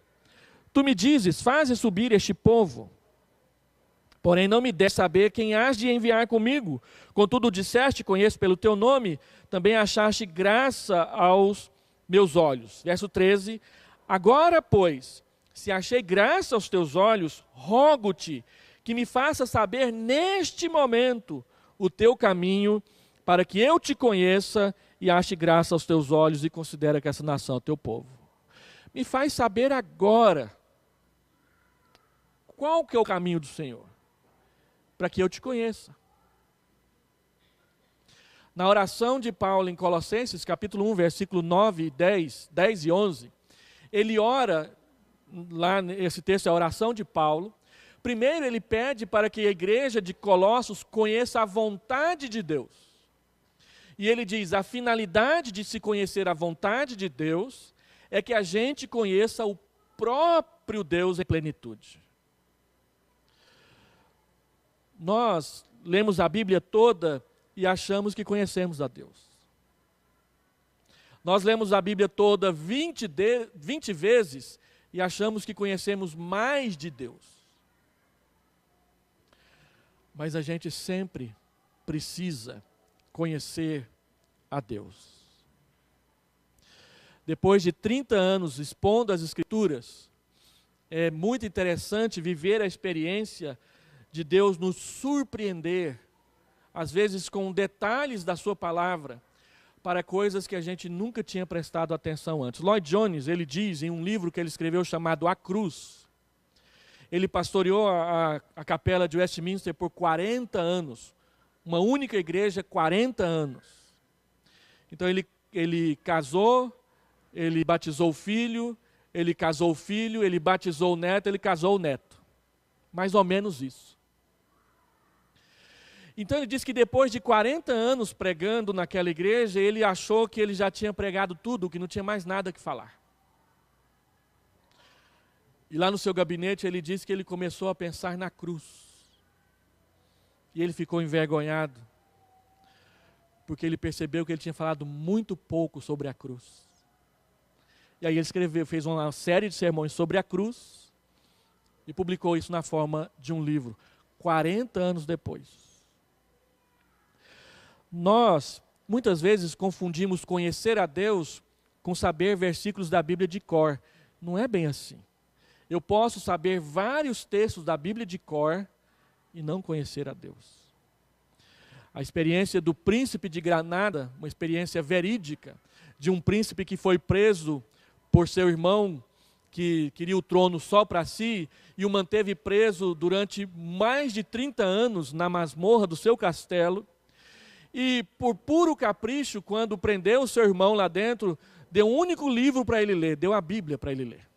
Tu me dizes, faze subir este povo, porém não me deste saber quem hás de enviar comigo. Contudo disseste, conheço pelo teu nome, também achaste graça aos meus olhos. Verso 13, agora, pois, se achei graça aos teus olhos, rogo-te que me faça saber neste momento o teu caminho, para que eu te conheça e ache graça aos teus olhos e considere que essa nação é teu povo. Me faz saber agora qual que é o caminho do Senhor, para que eu te conheça. Na oração de Paulo em Colossenses, capítulo 1, versículo 9 e 10 e 11, ele ora, lá nesse texto é a oração de Paulo. Primeiro ele pede para que a igreja de Colossos conheça a vontade de Deus. E ele diz, a finalidade de se conhecer a vontade de Deus é que a gente conheça o próprio Deus em plenitude. Nós lemos a Bíblia toda e achamos que conhecemos a Deus. Nós lemos a Bíblia toda 20 vezes e achamos que conhecemos mais de Deus. Mas a gente sempre precisa conhecer a Deus. Depois de 30 anos expondo as Escrituras, é muito interessante viver a experiência de Deus nos surpreender, às vezes com detalhes da sua palavra, para coisas que a gente nunca tinha prestado atenção antes. Lloyd Jones, ele diz em um livro que ele escreveu chamado A Cruz, ele pastoreou a capela de Westminster por 40 anos, uma única igreja, 40 anos. Então ele casou, ele batizou o filho, ele casou o filho, ele batizou o neto, ele casou o neto. Mais ou menos isso. Então ele diz que depois de 40 anos pregando naquela igreja, ele achou que ele já tinha pregado tudo, que não tinha mais nada que falar. E lá no seu gabinete ele disse que ele começou a pensar na cruz. E ele ficou envergonhado, porque ele percebeu que ele tinha falado muito pouco sobre a cruz. E aí ele escreveu, fez uma série de sermões sobre a cruz e publicou isso na forma de um livro, 40 anos depois. Nós, muitas vezes, confundimos conhecer a Deus com saber versículos da Bíblia de cor. Não é bem assim. Eu posso saber vários textos da Bíblia de cor e não conhecer a Deus. A experiência do príncipe de Granada, uma experiência verídica, de um príncipe que foi preso por seu irmão, que queria o trono só para si, e o manteve preso durante mais de 30 anos na masmorra do seu castelo. E por puro capricho, quando prendeu o seu irmão lá dentro, deu um único livro para ele ler, deu a Bíblia para ele ler.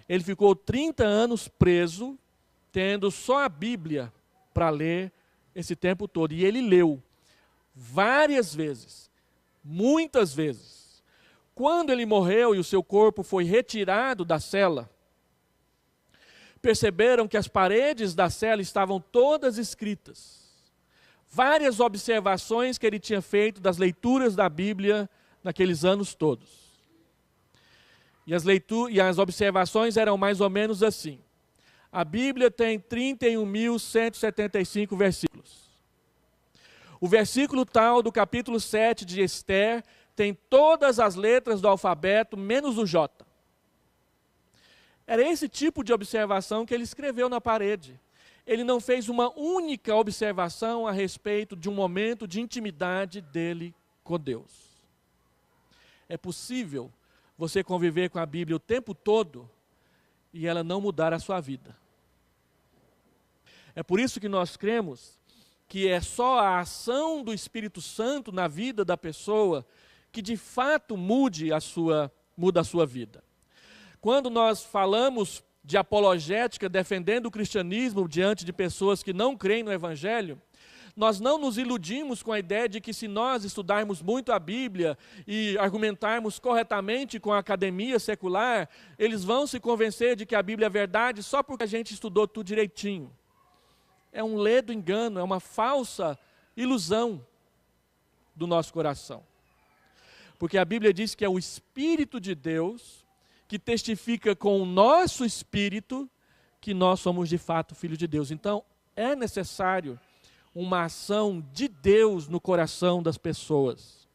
Ele ficou 30 anos preso, tendo só a Bíblia para ler esse tempo todo. E ele leu várias vezes, muitas vezes. Quando ele morreu e o seu corpo foi retirado da cela, perceberam que as paredes da cela estavam todas escritas. Várias observações que ele tinha feito das leituras da Bíblia naqueles anos todos. E as observações eram mais ou menos assim. A Bíblia tem 31.175 versículos. O versículo tal do capítulo 7 de Esther tem todas as letras do alfabeto, menos o J. Era esse tipo de observação que ele escreveu na parede. Ele não fez uma única observação a respeito de um momento de intimidade dele com Deus. É possível você conviver com a Bíblia o tempo todo e ela não mudar a sua vida. É por isso que nós cremos que é só a ação do Espírito Santo na vida da pessoa que de fato muda a sua vida. Quando nós falamos de apologética, defendendo o cristianismo diante de pessoas que não creem no Evangelho, nós não nos iludimos com a ideia de que se nós estudarmos muito a Bíblia e argumentarmos corretamente com a academia secular, eles vão se convencer de que a Bíblia é verdade só porque a gente estudou tudo direitinho. É um ledo engano, é uma falsa ilusão do nosso coração. Porque a Bíblia diz que é o Espírito de Deus que testifica com o nosso espírito que nós somos de fato filhos de Deus. Então, é necessário uma ação de Deus no coração das pessoas.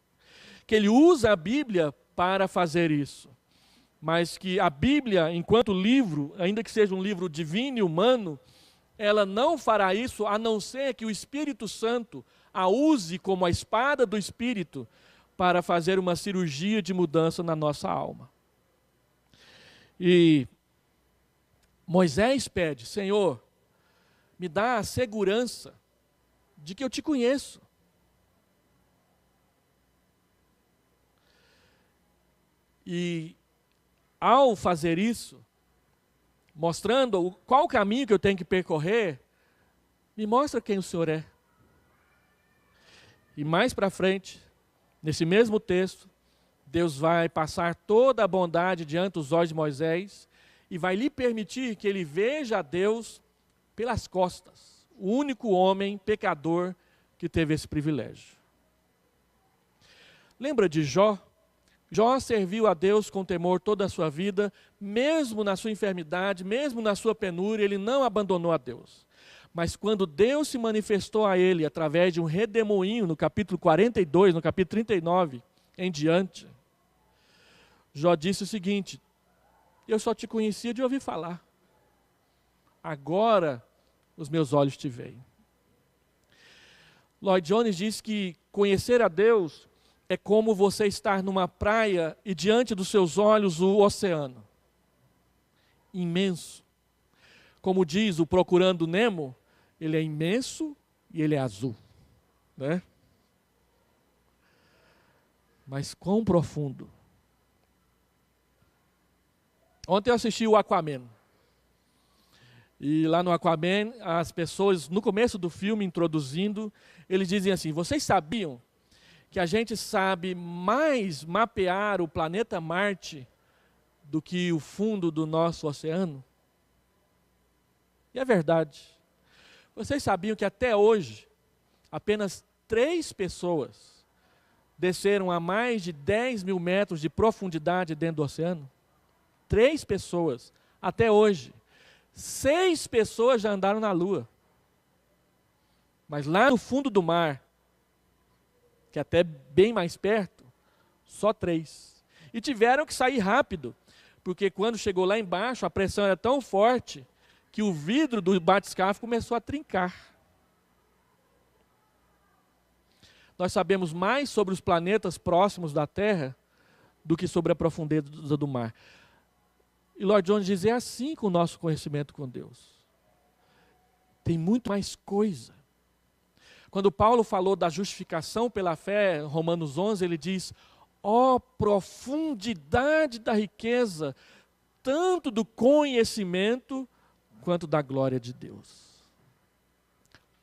Que Ele usa a Bíblia para fazer isso. Mas que a Bíblia, enquanto livro, ainda que seja um livro divino e humano, ela não fará isso a não ser que o Espírito Santo a use como a espada do Espírito para fazer uma cirurgia de mudança na nossa alma. E Moisés pede: Senhor, me dá a segurança de que eu te conheço. E ao fazer isso, mostrando qual o caminho que eu tenho que percorrer, me mostra quem o Senhor é. E mais para frente, nesse mesmo texto, Deus vai passar toda a bondade diante dos olhos de Moisés e vai lhe permitir que ele veja a Deus pelas costas, o único homem pecador que teve esse privilégio. Lembra de Jó? Jó serviu a Deus com temor toda a sua vida, mesmo na sua enfermidade, mesmo na sua penúria, ele não abandonou a Deus. Mas quando Deus se manifestou a ele através de um redemoinho, no capítulo 42, no capítulo 39 em diante, Jó disse o seguinte: eu só te conhecia de ouvir falar. Agora os meus olhos te veem. Lloyd Jones diz que conhecer a Deus é como você estar numa praia e diante dos seus olhos o oceano. Imenso. Como diz o Procurando Nemo, ele é imenso e ele é azul. Né? Mas quão profundo. Ontem eu assisti o Aquaman. E lá no Aquaman, as pessoas, no começo do filme, introduzindo, eles dizem assim: vocês sabiam que a gente sabe mais mapear o planeta Marte do que o fundo do nosso oceano? E é verdade. Vocês sabiam que até hoje, apenas 3 pessoas desceram a mais de 10 mil metros de profundidade dentro do oceano? 3 pessoas, até hoje. 6 pessoas já andaram na Lua. Mas lá no fundo do mar, que é até bem mais perto, só 3. E tiveram que sair rápido, porque quando chegou lá embaixo, a pressão era tão forte que o vidro do batiscafo começou a trincar. Nós sabemos mais sobre os planetas próximos da Terra do que sobre a profundeza do mar. E Lloyd Jones diz: é assim com o nosso conhecimento com Deus. Tem muito mais coisa. Quando Paulo falou da justificação pela fé, Romanos 11, ele diz: ó profundidade da riqueza, tanto do conhecimento quanto da glória de Deus.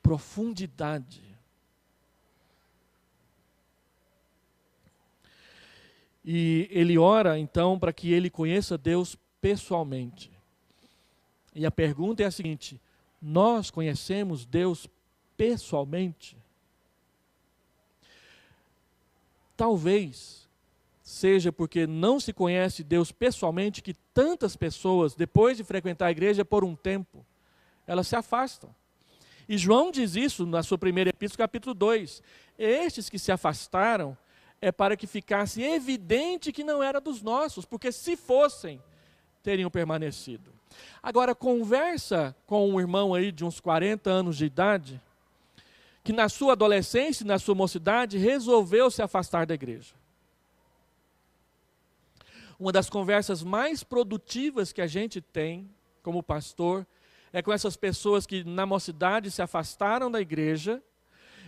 Profundidade. E ele ora, então, para que ele conheça Deus pessoalmente. E a pergunta é a seguinte: nós conhecemos Deus pessoalmente? Talvez seja porque não se conhece Deus pessoalmente que tantas pessoas, depois de frequentar a igreja por um tempo, elas se afastam. E João diz isso na sua primeira epístola, capítulo 2. Estes que se afastaram é para que ficasse evidente que não era dos nossos, porque se fossem, teriam permanecido. Agora, conversa com um irmão aí de uns 40 anos de idade, que na sua adolescência e na sua mocidade resolveu se afastar da igreja. Uma das conversas mais produtivas que a gente tem como pastor é com essas pessoas que na mocidade se afastaram da igreja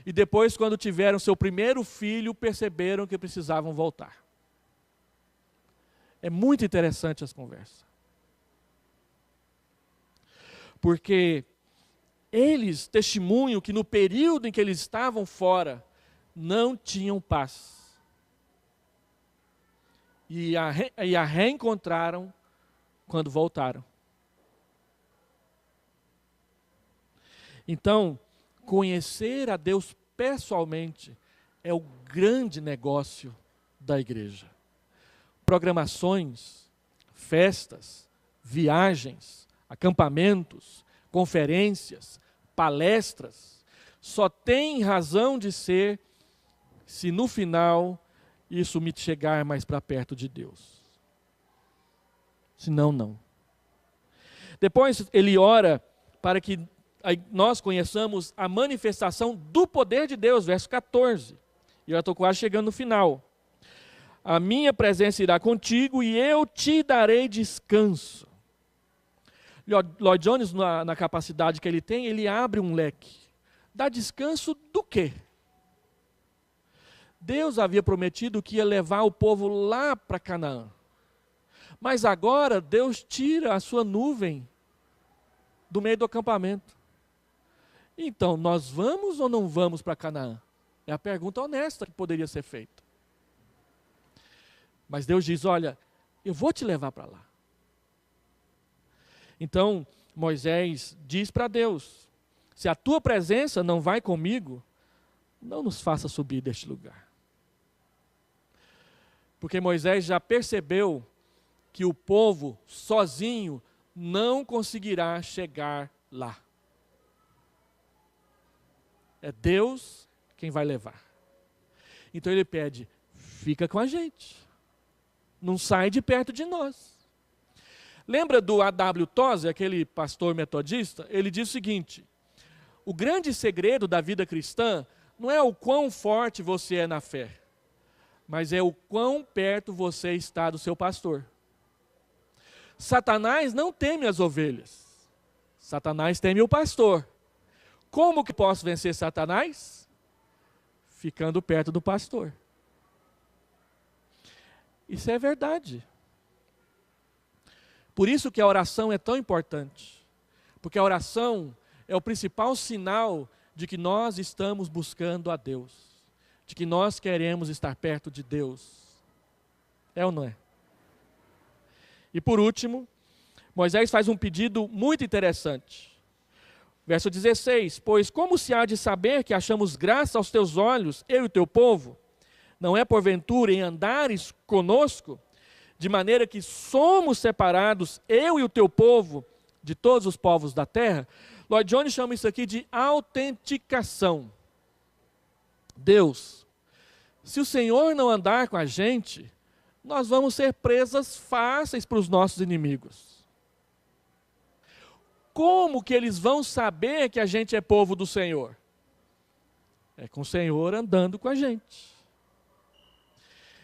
e depois, quando tiveram seu primeiro filho, perceberam que precisavam voltar. É muito interessante as conversas. Porque eles testemunham que no período em que eles estavam fora, não tinham paz. E a reencontraram quando voltaram. Então, conhecer a Deus pessoalmente é o grande negócio da igreja. Programações, festas, viagens, acampamentos, conferências, palestras, só tem razão de ser se no final isso me chegar mais para perto de Deus. Senão, não. Depois ele ora para que nós conheçamos a manifestação do poder de Deus, verso 14. E eu já estou quase chegando no final. A minha presença irá contigo e eu te darei descanso. Lloyd Jones, na capacidade que ele tem, ele abre um leque. Dá descanso do quê? Deus havia prometido que ia levar o povo lá para Canaã. Mas agora Deus tira a sua nuvem do meio do acampamento. Então, nós vamos ou não vamos para Canaã? É a pergunta honesta que poderia ser feita. Mas Deus diz: olha, eu vou te levar para lá. Então, Moisés diz para Deus: se a tua presença não vai comigo, não nos faça subir deste lugar. Porque Moisés já percebeu que o povo sozinho não conseguirá chegar lá. É Deus quem vai levar. Então ele pede, fica com a gente. Não sai de perto de nós. Lembra do A.W. Tozer, aquele pastor metodista? Ele diz o seguinte: o grande segredo da vida cristã não é o quão forte você é na fé, mas é o quão perto você está do seu pastor. Satanás não teme as ovelhas. Satanás teme o pastor. Como que posso vencer Satanás? Ficando perto do pastor. Isso é verdade. Por isso que a oração é tão importante. Porque a oração é o principal sinal de que nós estamos buscando a Deus. De que nós queremos estar perto de Deus. É ou não é? E por último, Moisés faz um pedido muito interessante. Verso 16, pois como se há de saber que achamos graça aos teus olhos, eu e o teu povo? Não é porventura em andares conosco, de maneira que somos separados, eu e o teu povo, de todos os povos da terra? Lloyd Jones chama isso aqui de autenticação. Deus, se o Senhor não andar com a gente, nós vamos ser presas fáceis para os nossos inimigos. Como que eles vão saber que a gente é povo do Senhor? É com o Senhor andando com a gente.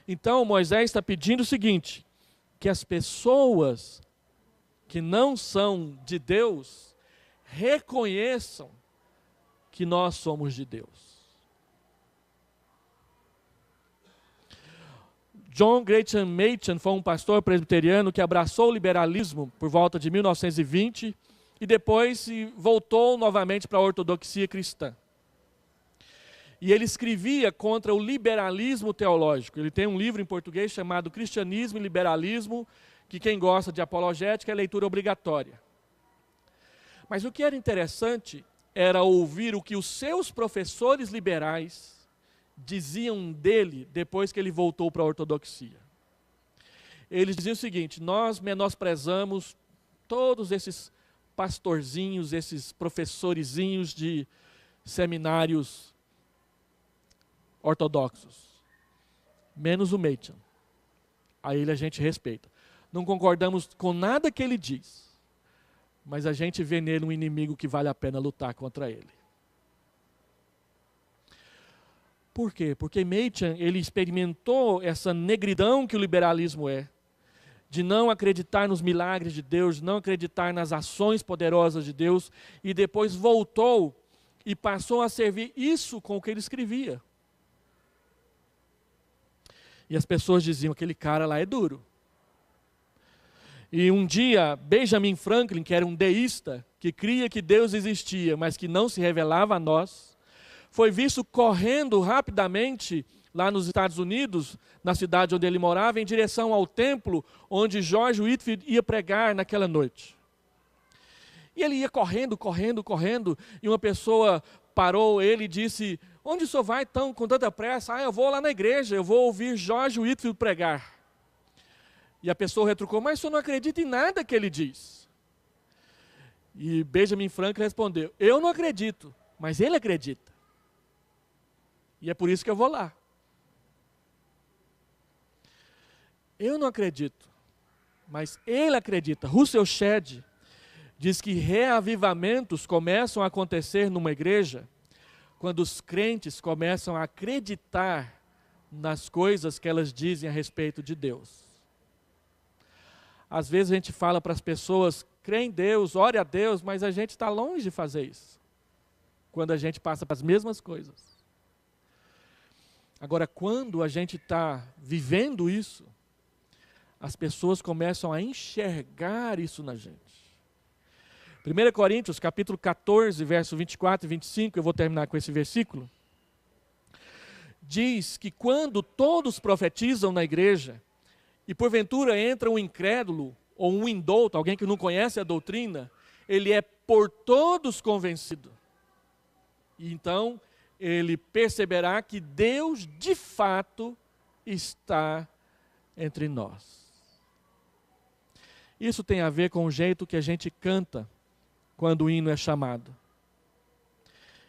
Então Moisés está pedindo o seguinte, que as pessoas que não são de Deus reconheçam que nós somos de Deus. John Gresham Machen foi um pastor presbiteriano que abraçou o liberalismo por volta de 1920 e depois voltou novamente para a ortodoxia cristã. E ele escrevia contra o liberalismo teológico. Ele tem um livro em português chamado Cristianismo e Liberalismo, que quem gosta de apologética é leitura obrigatória. Mas o que era interessante era ouvir o que os seus professores liberais diziam dele depois que ele voltou para a ortodoxia. Eles diziam o seguinte: nós menosprezamos todos esses pastorzinhos, esses professorizinhos de seminários ortodoxos, menos o Machen. A ele a gente respeita. Não concordamos com nada que ele diz, mas a gente vê nele um inimigo que vale a pena lutar contra ele. Por quê? Porque Machen, ele experimentou essa negridão que o liberalismo é, de não acreditar nos milagres de Deus, de não acreditar nas ações poderosas de Deus, e depois voltou e passou a servir isso com o que ele escrevia. E as pessoas diziam, aquele cara lá é duro. E um dia, Benjamin Franklin, que era um deísta, que cria que Deus existia, mas que não se revelava a nós, foi visto correndo rapidamente lá nos Estados Unidos, na cidade onde ele morava, em direção ao templo onde George Whitefield ia pregar naquela noite. E ele ia correndo, e uma pessoa parou ele e disse, onde o senhor vai tão com tanta pressa? Eu vou lá na igreja, eu vou ouvir George Whitefield pregar. E a pessoa retrucou, mas o senhor não acredita em nada que ele diz. E Benjamin Franklin respondeu, eu não acredito, mas ele acredita. E é por isso que eu vou lá. Eu não acredito, mas ele acredita. Russell Shedd diz que reavivamentos começam a acontecer numa igreja quando os crentes começam a acreditar nas coisas que elas dizem a respeito de Deus. Às vezes a gente fala para as pessoas, crê em Deus, ore a Deus, mas a gente está longe de fazer isso, quando a gente passa para as mesmas coisas. Agora, quando a gente está vivendo isso, as pessoas começam a enxergar isso na gente. 1 Coríntios, capítulo 14, verso 24 e 25, eu vou terminar com esse versículo, diz que quando todos profetizam na igreja, e porventura entra um incrédulo, ou um indouto, alguém que não conhece a doutrina, ele é por todos convencido. E então, ele perceberá que Deus, de fato, está entre nós. Isso tem a ver com o jeito que a gente canta quando o hino é chamado.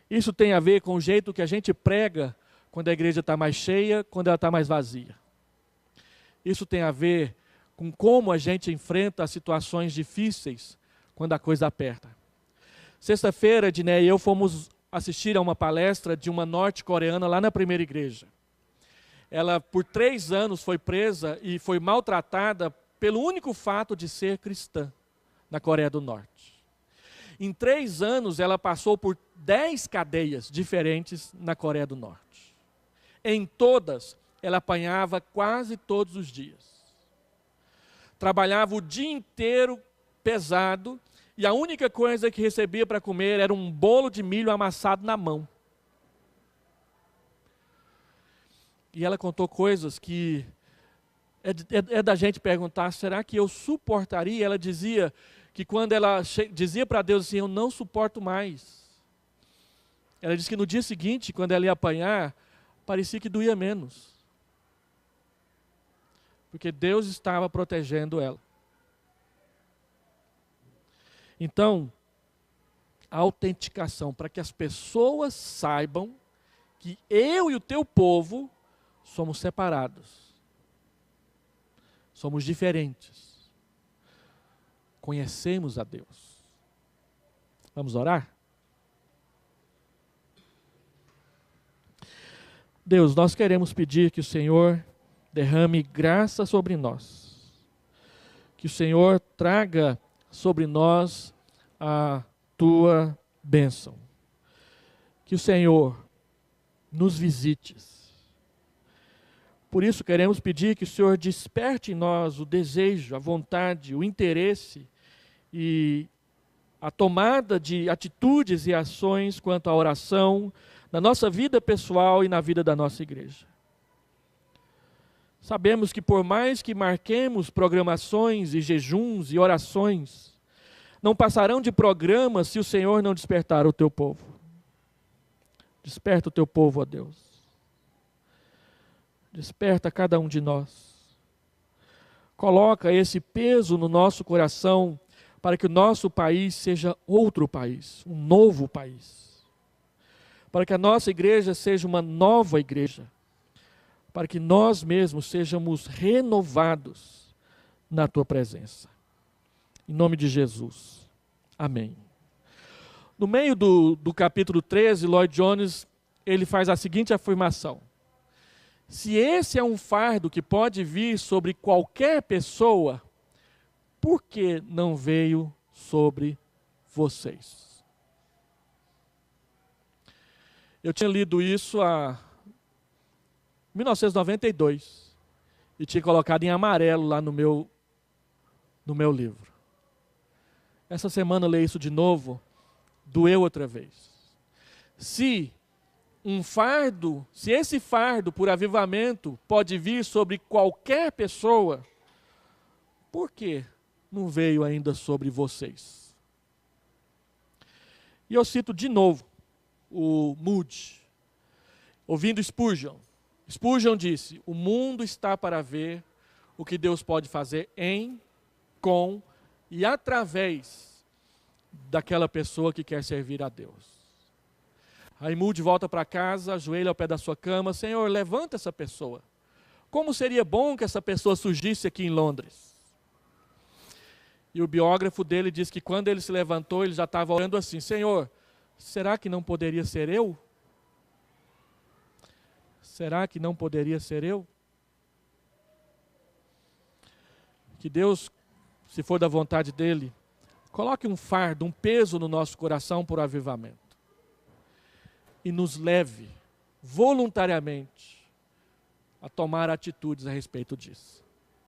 Isso tem a ver com o jeito que a gente prega quando a igreja está mais cheia, quando ela está mais vazia. Isso tem a ver com como a gente enfrenta as situações difíceis quando a coisa aperta. Sexta-feira, Diné e eu fomos assistir a uma palestra de uma norte-coreana lá na primeira igreja. Ela, por 3 anos, foi presa e foi maltratada pelo único fato de ser cristã na Coreia do Norte. Em 3 anos, ela passou por 10 cadeias diferentes na Coreia do Norte. Em todas, ela apanhava quase todos os dias. Trabalhava o dia inteiro pesado e a única coisa que recebia para comer era um bolo de milho amassado na mão. E ela contou coisas que é da gente perguntar, será que eu suportaria? Ela dizia que quando ela dizia para Deus assim, eu não suporto mais. Ela disse que no dia seguinte, quando ela ia apanhar, parecia que doía menos. Porque Deus estava protegendo ela. Então, a autenticação, para que as pessoas saibam que eu e o teu povo somos separados. Somos diferentes. Conhecemos a Deus. Vamos orar? Deus, nós queremos pedir que o Senhor derrame graça sobre nós. Que o Senhor traga sobre nós a tua bênção. Que o Senhor nos visites. Por isso queremos pedir que o Senhor desperte em nós o desejo, a vontade, o interesse e a tomada de atitudes e ações quanto à oração na nossa vida pessoal e na vida da nossa igreja. Sabemos que por mais que marquemos programações e jejuns e orações, não passarão de programas se o Senhor não despertar o teu povo. Desperta o teu povo, ó Deus. Desperta cada um de nós. Coloca esse peso no nosso coração para que o nosso país seja outro país, um novo país. Para que a nossa igreja seja uma nova igreja. Para que nós mesmos sejamos renovados na tua presença. Em nome de Jesus. Amém. No meio do capítulo 13, Lloyd Jones, ele faz a seguinte afirmação. Se esse é um fardo que pode vir sobre qualquer pessoa, por que não veio sobre vocês? Eu tinha lido isso em 1992 e tinha colocado em amarelo lá no meu livro. Essa semana eu leio isso de novo, doeu outra vez. Se esse fardo por avivamento pode vir sobre qualquer pessoa, por que não veio ainda sobre vocês? E eu cito de novo o Moody, ouvindo Spurgeon. Spurgeon disse, o mundo está para ver o que Deus pode fazer em, com e através daquela pessoa que quer servir a Deus. Aí Moody volta para casa, ajoelha ao pé da sua cama, Senhor, levanta essa pessoa. Como seria bom que essa pessoa surgisse aqui em Londres? E o biógrafo dele diz que quando ele se levantou, ele já estava orando assim, Senhor, será que não poderia ser eu? Será que não poderia ser eu? Que Deus, se for da vontade dele, coloque um fardo, um peso no nosso coração por avivamento. E nos leve voluntariamente a tomar atitudes a respeito disso.